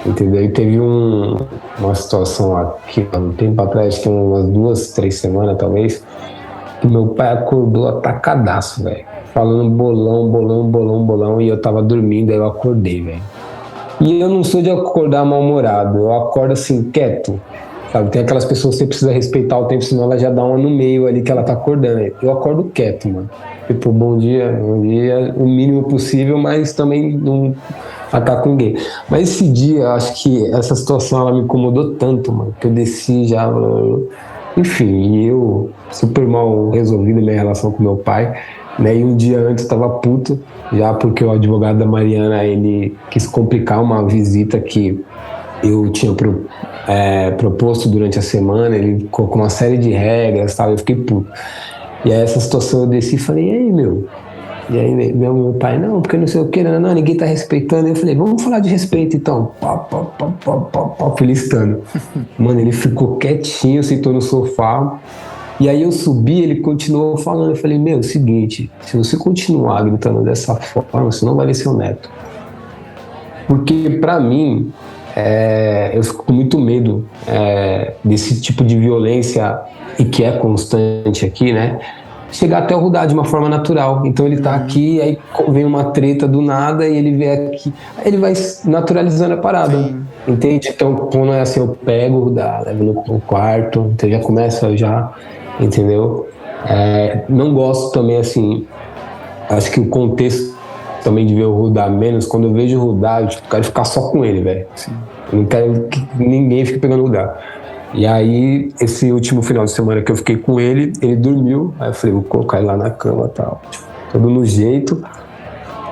Entendeu? E teve uma situação aqui, há um tempo atrás, que umas 2, 3 semanas talvez, que meu pai acordou atacadaço, velho. Falando bolão, e eu tava dormindo, aí eu acordei, velho. E eu não sou de acordar mal-humorado, eu acordo assim, quieto, sabe? Tem aquelas pessoas que você precisa respeitar o tempo, senão ela já dá uma no meio ali que ela tá acordando. Eu acordo quieto, mano. Tipo, bom dia, o mínimo possível, mas também não ataco ninguém. Mas esse dia, acho que essa situação, ela me incomodou tanto, mano, que eu desci já, enfim, eu super mal resolvido minha relação com meu pai, né? E um dia antes eu tava puto, já porque o advogado da Mariana, ele quis complicar uma visita que eu tinha proposto durante a semana, ele colocou uma série de regras, tal, eu fiquei puto. E aí essa situação eu desci e falei, e aí, meu? E aí meu pai, não, porque não sei o que, não, ninguém tá respeitando. Eu falei, vamos falar de respeito então. Fui listando. Mano, ele ficou quietinho, sentou no sofá. E aí eu subi, ele continuou falando, eu falei, meu, é o seguinte, se você continuar gritando dessa forma, você não vai ver seu neto. Porque pra mim, eu fico com muito medo desse tipo de violência, e que é constante aqui, né? Chegar até o Rudá de uma forma natural. Então ele tá aqui, aí vem uma treta do nada e ele vem aqui. Aí ele vai naturalizando a parada. Sim. Entende? Então, quando é assim, eu pego o Rudá, levo no quarto, então já começa entendeu? Não gosto também, assim, acho que o contexto também de ver o Rudá menos, quando eu vejo o Rudá, eu quero ficar só com ele, velho. Eu não quero que ninguém fique pegando o Rudá. E aí, esse último final de semana que eu fiquei com ele dormiu. Aí eu falei, vou colocar ele lá na cama e tal. Todo no jeito.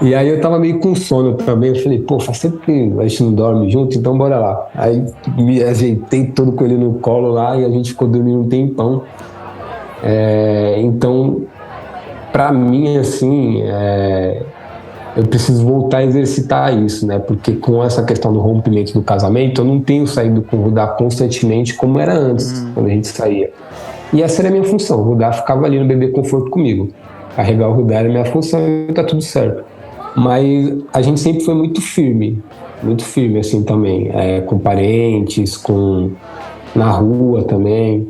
E aí eu tava meio com sono também. Eu falei, pô, faz tempo que a gente não dorme junto, então bora lá. Aí me ajeitei todo com ele no colo lá e a gente ficou dormindo um tempão. Então, pra mim, assim, eu preciso voltar a exercitar isso, né? Porque com essa questão do rompimento do casamento, eu não tenho saído com o Rudá constantemente como era antes, quando a gente saía. E essa era a minha função. O Rudá ficava ali no bebê conforto comigo. Carregar o Rudá era a minha função e tá tudo certo. Mas a gente sempre foi muito firme assim também. Com parentes, na rua também,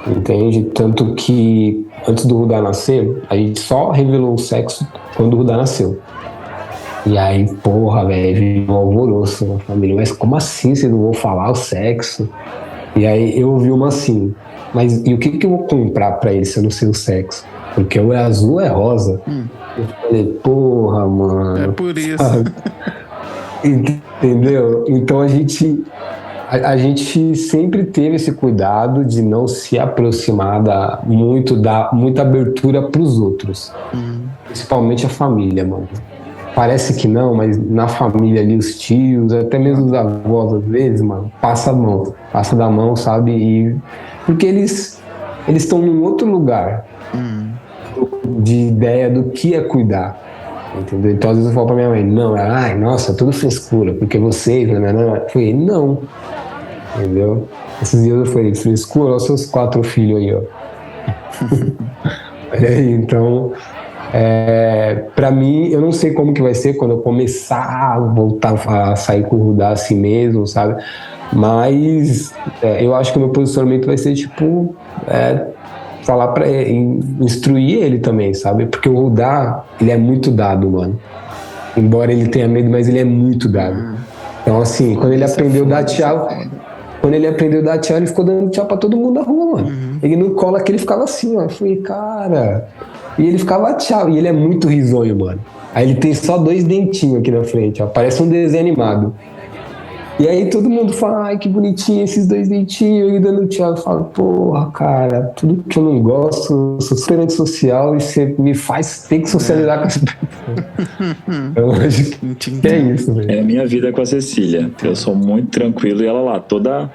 entende? Tanto que antes do Rudá nascer, a gente só revelou o sexo quando o Rudá nasceu. E aí, porra, velho, um alvoroço na família. Mas como assim vocês não vão falar o sexo? E aí eu ouvi uma assim, mas e o que eu vou comprar pra ele se eu não sei o sexo? Porque ou é azul ou é rosa. Eu falei, porra, mano. É por isso. Entendeu? Então a gente sempre teve esse cuidado de não se aproximar dar muita abertura pros outros. Principalmente a família, mano. Parece que não, mas na família ali, os tios, até mesmo os avós, às vezes, mano, passa da mão, sabe? Porque eles estão num outro lugar de ideia do que é cuidar, entendeu? Então, às vezes eu falo pra minha mãe, não, nossa, tudo frescura, porque vocês, eu falei, não, entendeu? Esses dias eu falei, frescura, olha os seus 4 filhos aí, ó. Olha aí, então... pra mim, eu não sei como que vai ser quando eu começar a voltar a sair com o Rudá assim mesmo, sabe? Mas eu acho que o meu posicionamento vai ser tipo falar pra ele, instruir ele também, sabe? Porque o Rudá, ele é muito dado, mano. Embora ele tenha medo, mas ele é muito dado. Então, assim, quando ele aprendeu a dar tchau, ele ficou dando tchau pra todo mundo na rua, mano. Ele no colo aqui, ele ficava assim, ó. Eu falei, cara... E ele ficava tchau, e ele é muito risonho, mano. Aí ele tem só 2 dentinhos aqui na frente, ó. Parece um desenho animado. E aí todo mundo fala, ai, que bonitinho esses 2 dentinhos, ele dando tchau. Eu falo, porra, cara, tudo que eu não gosto, eu sou super antissocial e você me faz ter que socializar com as pessoas. Eu acho que é isso, velho. É a minha vida com a Cecília. Eu sou muito tranquilo e ela lá, toda,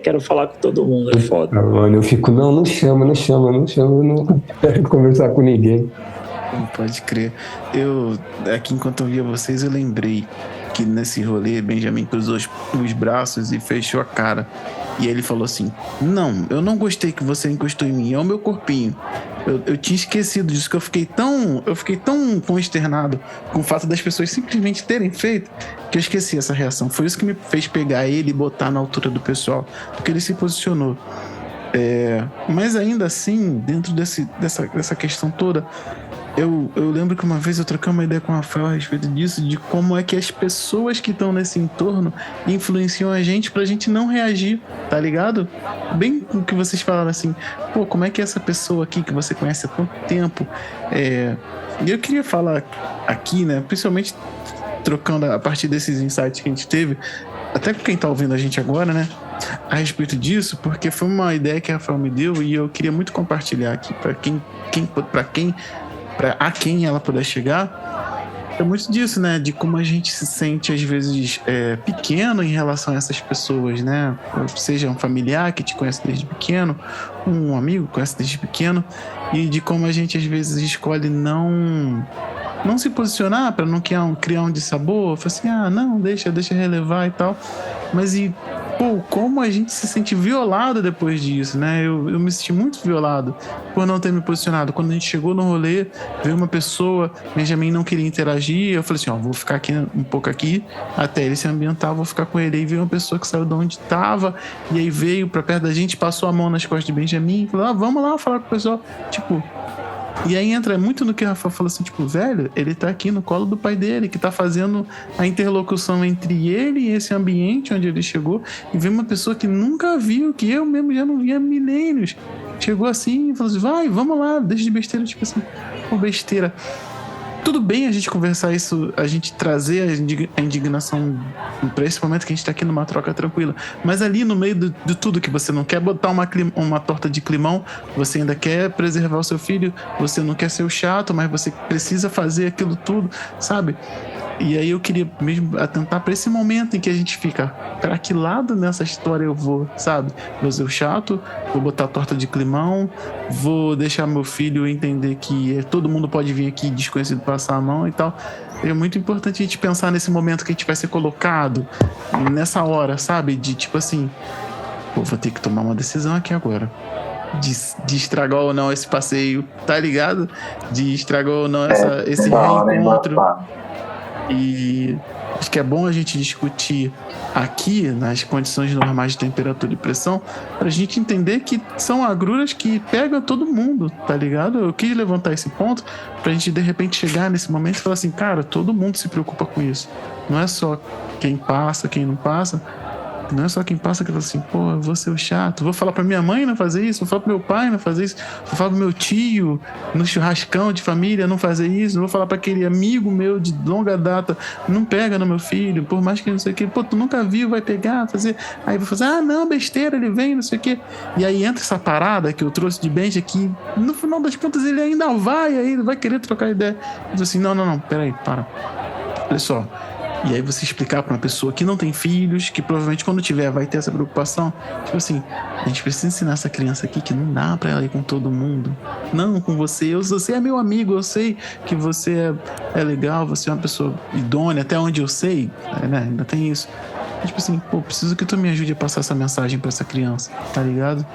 quero falar com todo mundo, é foda. Mano, eu fico, não chama, eu não quero conversar com ninguém. Não pode crer. Aqui enquanto eu via vocês, eu lembrei que nesse rolê, Benjamin cruzou os braços e fechou a cara. E ele falou assim, não, eu não gostei que você encostou em mim, é o meu corpinho. Eu tinha esquecido disso, que eu fiquei tão consternado com o fato das pessoas simplesmente terem feito, que eu esqueci essa reação. Foi isso que me fez pegar ele e botar na altura do pessoal, porque ele se posicionou. Mas ainda assim, dentro dessa questão toda, eu lembro que uma vez eu troquei uma ideia com o Rafael a respeito disso, de como é que as pessoas que estão nesse entorno influenciam a gente pra gente não reagir, tá ligado? Bem o que vocês falaram assim, pô, como é que essa pessoa aqui que você conhece há tanto tempo, e eu queria falar aqui, né, principalmente trocando a partir desses insights que a gente teve, até com quem tá ouvindo a gente agora, né, a respeito disso, porque foi uma ideia que a Rafael me deu e eu queria muito compartilhar aqui a quem ela puder chegar. É muito disso, né? De como a gente se sente às vezes pequeno em relação a essas pessoas, né? Seja um familiar que te conhece desde pequeno, um amigo que conhece desde pequeno, e de como a gente às vezes escolhe não se posicionar para não criar um dissabor. Fala assim, não, deixa relevar e tal. Mas pô, como a gente se sente violado depois disso, né? Eu me senti muito violado por não ter me posicionado. Quando a gente chegou no rolê, veio uma pessoa, Benjamin não queria interagir, eu falei assim, ó, vou ficar aqui um pouco aqui, até ele se ambientar, vou ficar com ele. Aí veio uma pessoa que saiu de onde tava, e aí veio pra perto da gente, passou a mão nas costas de Benjamin, falou, vamos lá falar com o pessoal, tipo... E aí entra muito no que o Rafa falou assim, tipo, velho, ele tá aqui no colo do pai dele, que tá fazendo a interlocução entre ele e esse ambiente onde ele chegou, e vem uma pessoa que nunca viu, que eu mesmo já não via há milênios, chegou assim e falou assim, vai, vamos lá, deixa de besteira, tipo assim, pô, besteira. Tudo bem a gente conversar isso, a gente trazer a indignação para esse momento que a gente tá aqui numa troca tranquila, mas ali no meio de tudo que você não quer botar uma torta de climão, você ainda quer preservar o seu filho, você não quer ser o chato, mas você precisa fazer aquilo tudo, sabe? E aí eu queria mesmo atentar para esse momento em que a gente fica, para que lado nessa história eu vou, sabe? Vou ser o chato, vou botar a torta de climão, vou deixar meu filho entender que todo mundo pode vir aqui desconhecido passar a mão e tal. É muito importante a gente pensar nesse momento que a gente vai ser colocado, nessa hora, sabe? De tipo assim, pô, vou ter que tomar uma decisão aqui agora. De estragar ou não esse passeio, tá ligado? De estragar ou não esse reencontro. E acho que é bom a gente discutir aqui, nas condições normais de temperatura e pressão, pra gente entender que são agruras que pegam todo mundo, tá ligado? Eu quis levantar esse ponto pra gente de repente chegar nesse momento e falar assim, cara, todo mundo se preocupa com isso. Não é só quem passa, quem não passa. Não é só quem passa que fala assim, pô, eu vou ser o chato, vou falar pra minha mãe não fazer isso, vou falar pro meu pai não fazer isso, vou falar pro meu tio no churrascão de família não fazer isso, vou falar pra aquele amigo meu de longa data, não pega no meu filho, por mais que não sei o que, pô, tu nunca viu, vai pegar, fazer, aí vou fazer, não, besteira, ele vem, não sei o que, e aí entra essa parada que eu trouxe de Benja que no final das contas ele ainda vai querer trocar ideia, eu falo assim, não, peraí, para, olha só. E aí você explicar pra uma pessoa que não tem filhos, que provavelmente quando tiver vai ter essa preocupação, tipo assim, a gente precisa ensinar essa criança aqui que não dá pra ela ir com todo mundo, não com você, você é meu amigo, eu sei que você é legal, você é uma pessoa idônea, até onde eu sei, né? Ainda tem isso, tipo assim, pô, preciso que tu me ajude a passar essa mensagem pra essa criança, tá ligado?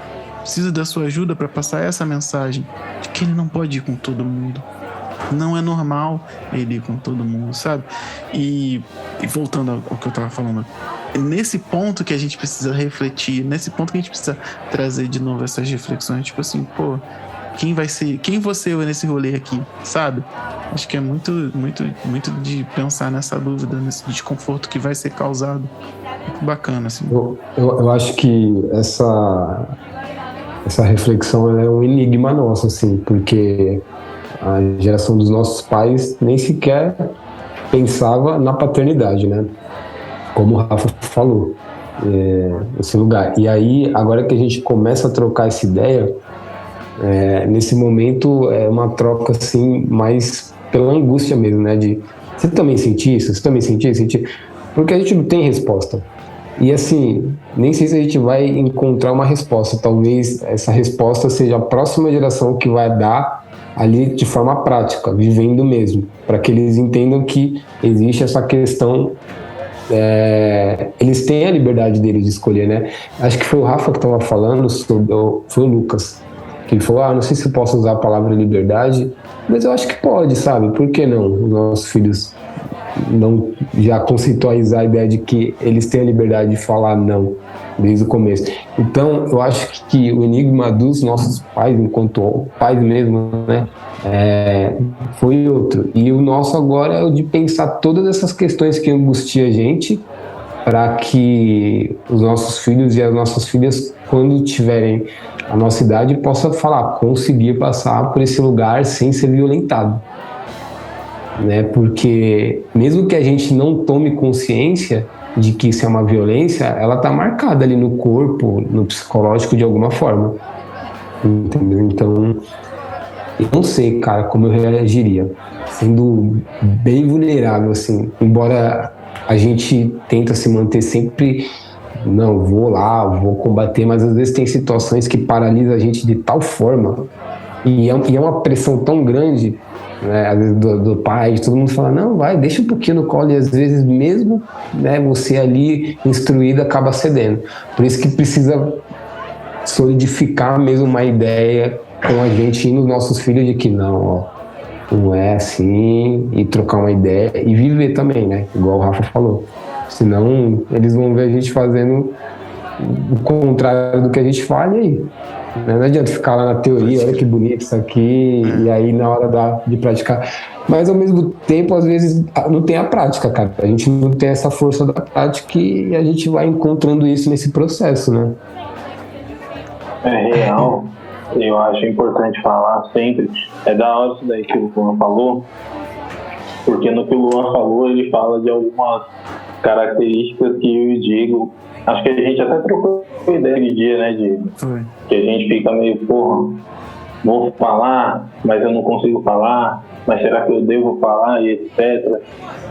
Preciso da sua ajuda pra passar essa mensagem de que ele não pode ir com todo mundo. Não é normal ele ir com todo mundo, sabe? E voltando ao que eu tava falando, nesse ponto que a gente precisa refletir, nesse ponto que a gente precisa trazer de novo essas reflexões, tipo assim, pô, quem você é nesse rolê aqui, sabe? Acho que é muito, muito, muito de pensar nessa dúvida, nesse desconforto que vai ser causado. Muito bacana, assim. Eu acho que essa reflexão é um enigma nosso, assim, porque a geração dos nossos pais nem sequer pensava na paternidade, né? Como o Rafa falou, esse lugar. E aí, agora que a gente começa a trocar essa ideia, nesse momento é uma troca assim, mais pela angústia mesmo, né? De você também sentiu isso? Você também sentiu? Porque a gente não tem resposta. E assim, nem sei se a gente vai encontrar uma resposta. Talvez essa resposta seja a próxima geração que vai dar ali de forma prática, vivendo mesmo, para que eles entendam que existe essa questão, eles têm a liberdade deles de escolher, né? Acho que foi o Rafa que estava falando, foi o Lucas, que ele falou, não sei se eu posso usar a palavra liberdade, mas eu acho que pode, sabe? Por que não? Os nossos filhos não já conceitualizar a ideia de que eles têm a liberdade de falar não desde o começo. Então eu acho que o enigma dos nossos pais, enquanto pais mesmo, né, foi outro, e o nosso agora é o de pensar todas essas questões que angustiam a gente, para que os nossos filhos e as nossas filhas, quando tiverem a nossa idade, possam conseguir passar por esse lugar sem ser violentado, né? Porque mesmo que a gente não tome consciência de que isso é uma violência, ela está marcada ali no corpo, no psicológico de alguma forma, entendeu? Então eu não sei, cara, como eu reagiria, sendo bem vulnerável, assim, embora a gente tenta se manter sempre, não, vou combater, mas às vezes tem situações que paralisam a gente de tal forma, e é uma pressão tão grande né? Às vezes do pai, todo mundo fala, não, vai, deixa um pouquinho no colo, e às vezes mesmo, né, você ali instruído acaba cedendo. Por isso que precisa solidificar mesmo uma ideia com a gente e nos nossos filhos de que não, ó, não é assim, e trocar uma ideia e viver também, né? Igual o Rafa falou. Senão eles vão ver a gente fazendo o contrário do que a gente fala, e aí? Não adianta ficar lá na teoria, olha que bonito isso aqui, e aí na hora de praticar. Mas ao mesmo tempo, às vezes, não tem a prática, cara. A gente não tem essa força da prática e a gente vai encontrando isso nesse processo, né? É real. Eu acho importante falar sempre. É da hora isso daí que o Luan falou, porque no que o Luan falou, ele fala de algumas características que eu e o Diego, acho que a gente até trocou ideia aquele dia, né, Diego? Foi. Que a gente fica meio, porra, vou falar, mas eu não consigo falar, mas será que eu devo falar, e etc.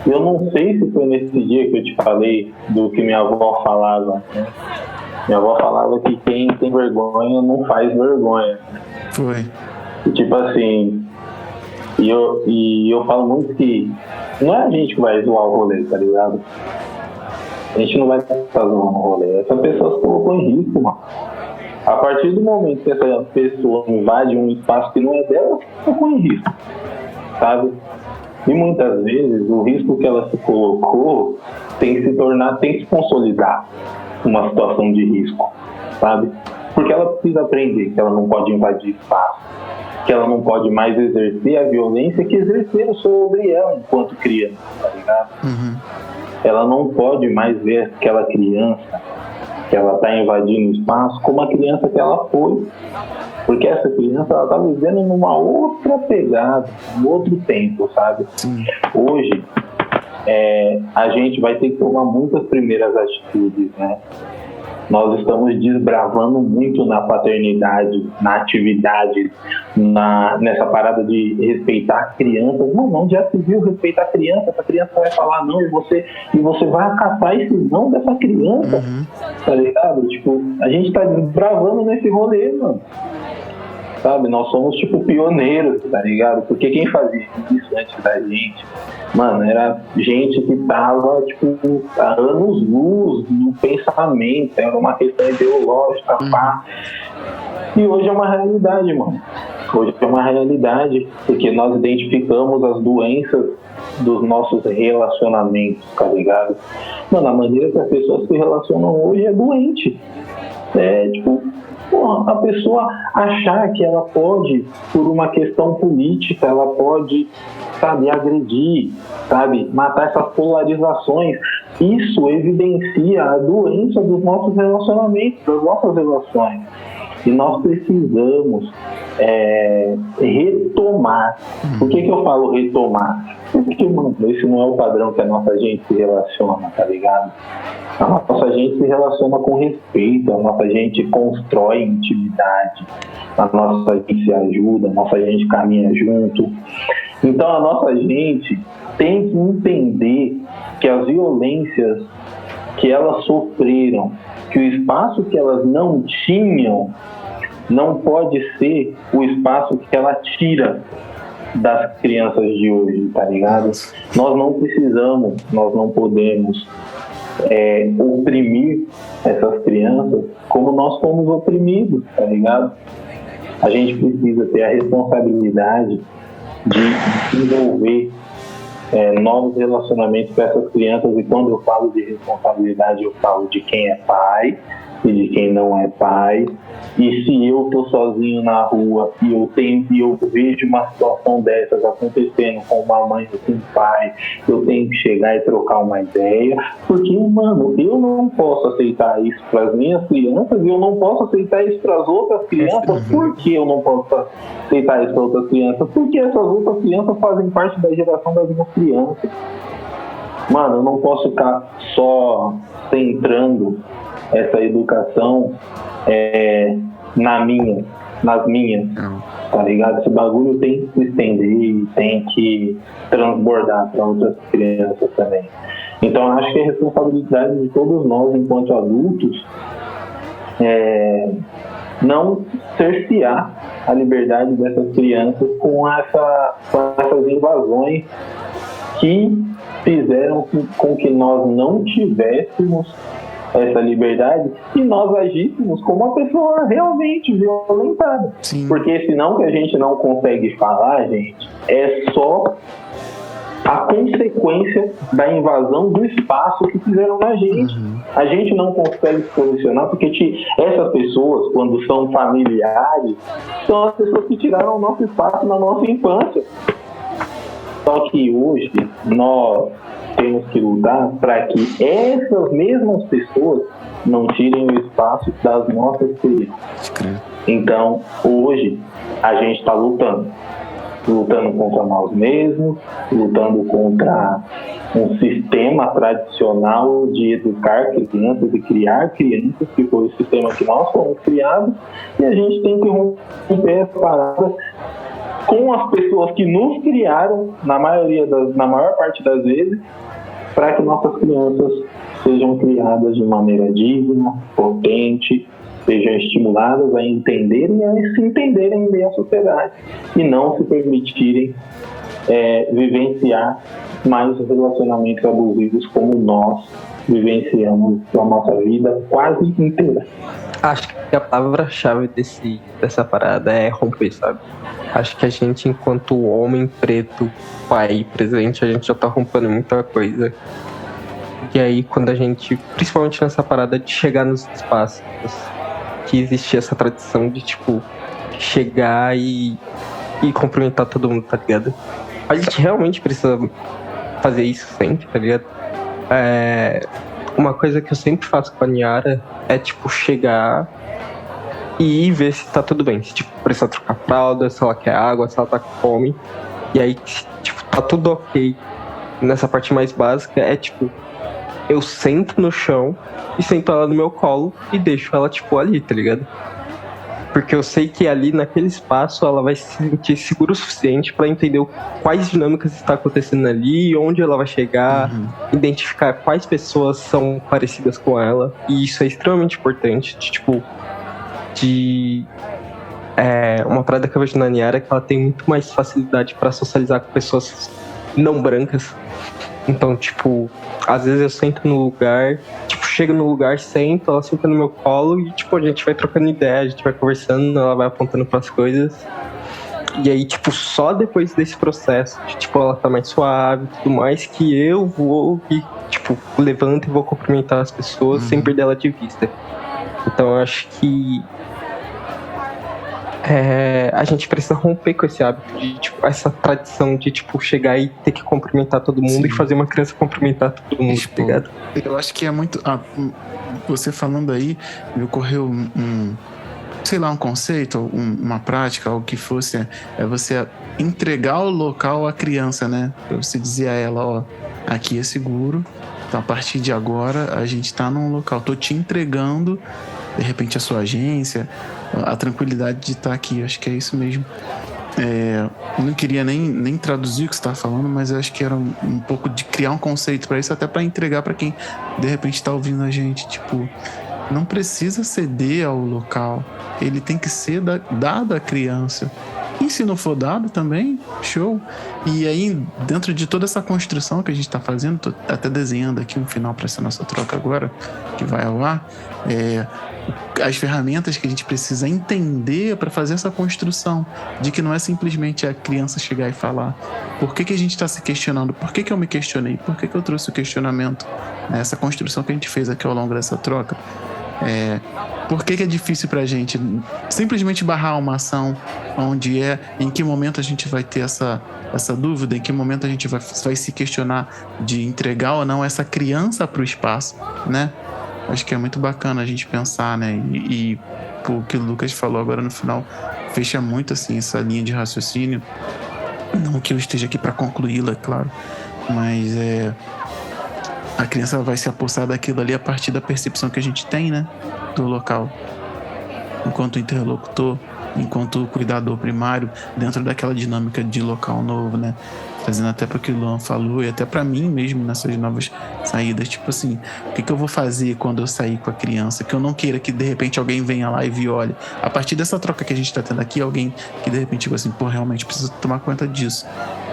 Eu não sei se foi nesse dia que eu te falei do que minha avó falava, né? Minha avó falava que quem tem vergonha não faz vergonha. Foi. E, tipo assim, e eu falo muito que não é a gente que vai zoar o rolê, tá ligado? A gente não vai estar zoando o rolê. Essa pessoa se colocou em risco, mano. A partir do momento que essa pessoa invade um espaço que não é dela, ela se colocou em risco, sabe? E muitas vezes o risco que ela se colocou tem que se consolidar uma situação de risco, sabe? Porque ela precisa aprender que ela não pode invadir espaço, que ela não pode mais exercer a violência que exerceram sobre ela enquanto criança, tá ligado? Uhum. Ela não pode mais ver aquela criança que ela está invadindo o espaço como a criança que ela foi, porque essa criança ela está vivendo numa outra pegada, num outro tempo, sabe? Sim. Hoje a gente vai ter que tomar muitas primeiras atitudes, né? Nós estamos desbravando muito na paternidade, na atividade, nessa parada de respeitar crianças. Não, já se viu respeitar criança, essa criança vai falar não, e você vai acatar esse não dessa criança, tá ligado? Tipo, a gente tá desbravando nesse rolê, mano. Sabe, nós somos tipo pioneiros, tá ligado? Porque quem fazia isso antes da gente, mano, era gente que tava tipo a anos-luz no pensamento, era uma questão ideológica, pá. E hoje é uma realidade, mano. Hoje é uma realidade, porque nós identificamos as doenças dos nossos relacionamentos, tá ligado? Mano, a maneira que as pessoas se relacionam hoje é doente. É tipo, porra, a pessoa achar que ela pode, por uma questão política, ela pode, sabe, agredir, sabe, matar essas polarizações. Isso evidencia a doença dos nossos relacionamentos, das nossas relações. E nós precisamos retomar. Por que eu falo retomar? Porque, mano, esse não é o padrão que a nossa gente se relaciona, tá ligado? A nossa gente se relaciona com respeito, a nossa gente constrói intimidade, a nossa gente se ajuda, a nossa gente caminha junto. Então a nossa gente tem que entender que as violências que elas sofreram, que o espaço que elas não tinham, não pode ser o espaço que ela tira das crianças de hoje, tá ligado? Nós não precisamos, nós não podemos oprimir essas crianças como nós fomos oprimidos, tá ligado? A gente precisa ter a responsabilidade de desenvolver novos relacionamentos com essas crianças, e quando eu falo de responsabilidade, eu falo de quem é pai e de quem não é pai. E se eu tô sozinho na rua e eu vejo uma situação dessas acontecendo com uma mãe ou com um pai, eu tenho que chegar e trocar uma ideia, porque, mano, eu não posso aceitar isso para as minhas crianças e eu não posso aceitar isso para as outras crianças. Por que eu não posso aceitar isso para outras crianças? Porque essas outras crianças fazem parte da geração das minhas crianças. Mano, eu não posso ficar só centrando essa educação nas minhas, tá ligado? Esse bagulho tem que se estender e tem que transbordar para outras crianças também. Então eu acho que é responsabilidade de todos nós enquanto adultos não cercear a liberdade dessas crianças com essas invasões que fizeram com que nós não tivéssemos essa liberdade e nós agíssemos como uma pessoa realmente violentada. Sim. Porque senão que a gente não consegue falar, gente, é só a consequência da invasão do espaço que fizeram na gente. A gente não consegue se posicionar porque essas pessoas, quando são familiares, são as pessoas que tiraram o nosso espaço na nossa infância. Só que hoje nós temos que lutar para que essas mesmas pessoas não tirem o espaço das nossas crianças. Então, hoje, a gente está lutando contra nós mesmos, lutando contra um sistema tradicional de educar crianças e criar crianças, que foi o sistema que nós fomos criados, e a gente tem que romper essa parada com as pessoas que nos criaram, na maior parte das vezes, para que nossas crianças sejam criadas de maneira digna, potente, sejam estimuladas a entenderem e a se entenderem em meio à sociedade e não se permitirem vivenciar mais relacionamentos abusivos como nós vivenciamos na nossa vida quase inteira. Acho que a palavra-chave dessa parada é romper, sabe? Acho que a gente, enquanto homem preto, pai presente, a gente já tá rompendo muita coisa. E aí, quando a gente, principalmente nessa parada de chegar nos espaços, que existia essa tradição de, tipo, chegar e cumprimentar todo mundo, tá ligado? A gente realmente precisa fazer isso sempre, tá ligado? Uma coisa que eu sempre faço com a Niara é, tipo, chegar e ver se tá tudo bem. Se, tipo, precisa trocar fralda, se ela quer água, se ela tá com fome. E aí, tipo, tá tudo ok. Nessa parte mais básica é, tipo, eu sento no chão e sento ela no meu colo e deixo ela, tipo, ali, tá ligado? Porque eu sei que ali, naquele espaço, ela vai se sentir segura o suficiente pra entender quais dinâmicas estão acontecendo ali, onde ela vai chegar, identificar quais pessoas são parecidas com ela. E isso é extremamente importante, uma parada que eu vejo na Niara é que ela tem muito mais facilidade pra socializar com pessoas não brancas. Então, tipo, às vezes eu sento no lugar, tipo, chego no lugar, sento, ela senta no meu colo e, tipo, a gente vai trocando ideia, a gente vai conversando, ela vai apontando pras coisas. E aí, tipo, só depois desse processo, de, tipo, ela tá mais suave e tudo mais, que eu vou e, tipo, levanto e vou cumprimentar as pessoas sem perder ela de vista. Então, eu acho que a gente precisa romper com esse hábito de, tipo, essa tradição de, tipo, chegar e ter que cumprimentar todo mundo. Sim. E fazer uma criança cumprimentar todo mundo, tá ligado? Eu acho que é muito... você falando aí, me ocorreu um conceito, uma prática, algo que fosse, você entregar o local à criança, né? Você dizer a ela, ó, aqui é seguro, então a partir de agora a gente tá num local, tô te entregando, de repente, a sua agência, a tranquilidade de estar aqui. Acho que é isso mesmo. Não queria nem traduzir o que você estava falando, mas eu acho que era um pouco de criar um conceito para isso, até para entregar para quem de repente está ouvindo a gente. Tipo, não precisa ceder ao local, ele tem que ser dado à criança. E se não for dado também, show. E aí, dentro de toda essa construção que a gente está fazendo, tô até desenhando aqui um final para essa nossa troca agora, que vai ao ar, as ferramentas que a gente precisa entender para fazer essa construção, de que não é simplesmente a criança chegar e falar por que a gente está se questionando, por que eu me questionei, por que eu trouxe o questionamento, essa construção que a gente fez aqui ao longo dessa troca. Por que é difícil pra gente simplesmente barrar uma ação onde em que momento a gente vai ter essa dúvida, em que momento a gente vai se questionar de entregar ou não essa criança pro espaço, né? Acho que é muito bacana a gente pensar, né? E o que o Lucas falou agora no final fecha muito, assim, essa linha de raciocínio. Não que eu esteja aqui para concluí-la, claro, mas a criança vai se apossar daquilo ali a partir da percepção que a gente tem, né? Do local. Enquanto interlocutor, enquanto cuidador primário, dentro daquela dinâmica de local novo, né? trazendo até para o que o Luan falou e até para mim mesmo nessas novas saídas, tipo assim, o que eu vou fazer quando eu sair com a criança, que eu não queira que de repente alguém venha lá e viole. A partir dessa troca que a gente tá tendo aqui, alguém que de repente tipo assim, pô, realmente preciso tomar conta disso.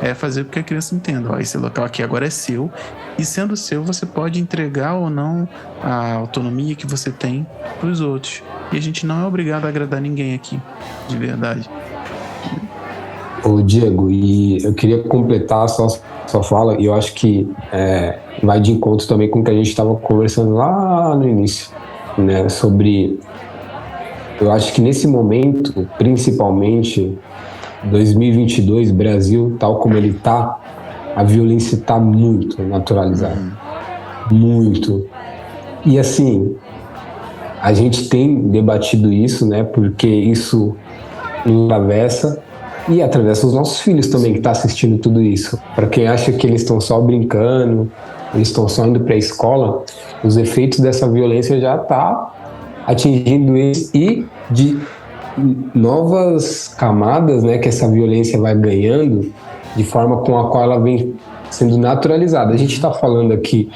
É fazer com que a criança entenda, ó, esse local aqui agora é seu, e sendo seu, você pode entregar ou não a autonomia que você tem pros outros. E a gente não é obrigado a agradar ninguém aqui, de verdade. Ô Diego, e eu queria completar a sua fala, e eu acho que vai de encontro também com o que a gente estava conversando lá no início, né, sobre... Eu acho que nesse momento, principalmente 2022, Brasil, tal como ele tá, a violência tá muito naturalizada. Muito. E assim, a gente tem debatido isso, né, porque isso atravessa e atravessa os nossos filhos também, que tá assistindo tudo isso. Para quem acha que eles estão só brincando, eles estão só indo para a escola, os efeitos dessa violência já tá atingindo eles, e de novas camadas, né, que essa violência vai ganhando, de forma com a qual ela vem sendo naturalizada. A gente está falando aqui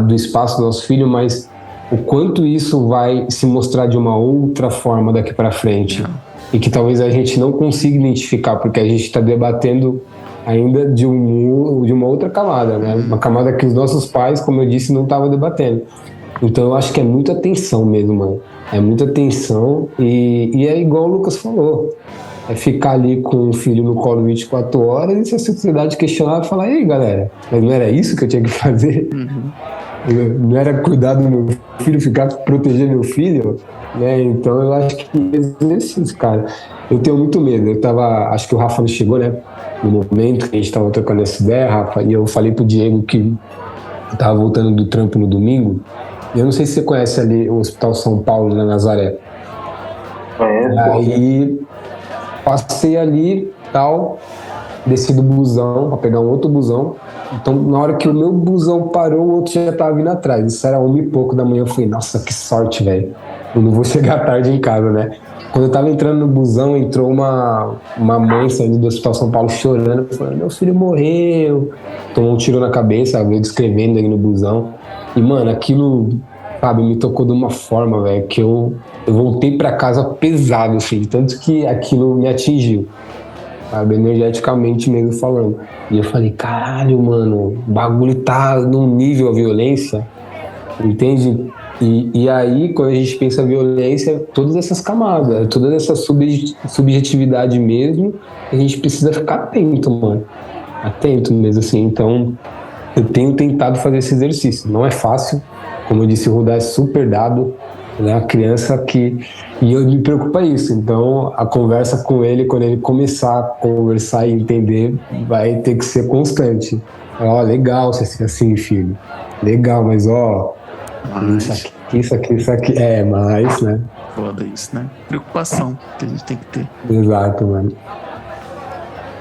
do espaço do nosso filho, mas o quanto isso vai se mostrar de uma outra forma daqui para frente, e que talvez a gente não consiga identificar, porque a gente está debatendo ainda de uma outra camada, né? Uma camada que os nossos pais, como eu disse, não estavam debatendo. Então eu acho que é muita tensão mesmo, mano. É muita tensão e é igual o Lucas falou. É ficar ali com o filho no colo 24 horas e se a sociedade questionar, falar, ei galera, mas não era isso que eu tinha que fazer? Não era cuidar do meu filho, ficar proteger meu filho? Né? Então eu acho que exercício, cara. Eu tenho muito medo. Acho que o Rafa não chegou, né? No momento que a gente tava trocando essa ideia, Rafa, e eu falei pro Diego que eu tava voltando do trampo no domingo. E eu não sei se você conhece ali o Hospital São Paulo, na Nazaré. Aí passei ali, tal, desci do busão pra pegar um outro busão. Então, na hora que o meu busão parou, o outro já tava vindo atrás. Isso era 1h pouco da manhã. Eu falei, nossa, que sorte, velho. Eu não vou chegar tarde em casa, né? Quando eu tava entrando no busão, entrou uma mãe saindo do Hospital São Paulo chorando. Falando, meu filho morreu. Tomou um tiro na cabeça, veio descrevendo aí no busão. E, mano, aquilo, sabe, me tocou de uma forma, velho, que eu voltei pra casa pesado, assim, de tanto que aquilo me atingiu, sabe, energeticamente mesmo falando. E eu falei, caralho, mano, o bagulho tá num nível, a violência, entende? E aí, quando a gente pensa em violência, todas essas camadas, toda essa subjetividade mesmo, a gente precisa ficar atento, mano. Atento mesmo, assim. Então, eu tenho tentado fazer esse exercício. Não é fácil. Como eu disse, o Rudá é super dado. Né? A criança que... E me preocupa isso. Então, a conversa com ele, quando ele começar a conversar e entender, vai ter que ser constante. Ó, legal você ser assim, filho. Legal, mas ó... Isso aqui. É, mas, né? Foda isso, né? Preocupação que a gente tem que ter. Exato, mano.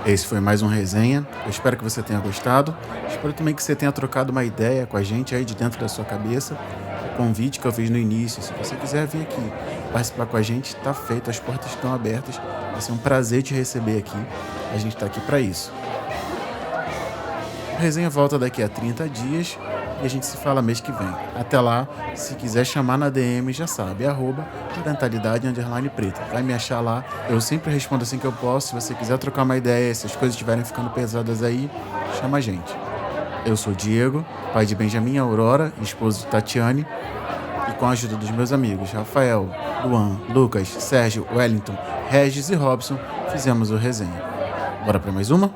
Esse foi mais um resenha. Eu espero que você tenha gostado. Espero também que você tenha trocado uma ideia com a gente aí de dentro da sua cabeça. O convite que eu fiz no início, se você quiser vir aqui participar com a gente, tá feito. As portas estão abertas. Vai ser um prazer te receber aqui. A gente tá aqui para isso. A resenha volta daqui a 30 dias. E a gente se fala mês que vem. Até lá, se quiser chamar na DM, já sabe, @parentalidade_preta. Vai me achar lá. Eu sempre respondo assim que eu posso. Se você quiser trocar uma ideia, se as coisas estiverem ficando pesadas aí, chama a gente. Eu sou Diego, pai de Benjamin e Aurora, esposo de Tatiane. E com a ajuda dos meus amigos Rafael, Luan, Lucas, Sérgio, Wellington, Regis e Robson, fizemos o resenha. Bora para mais uma?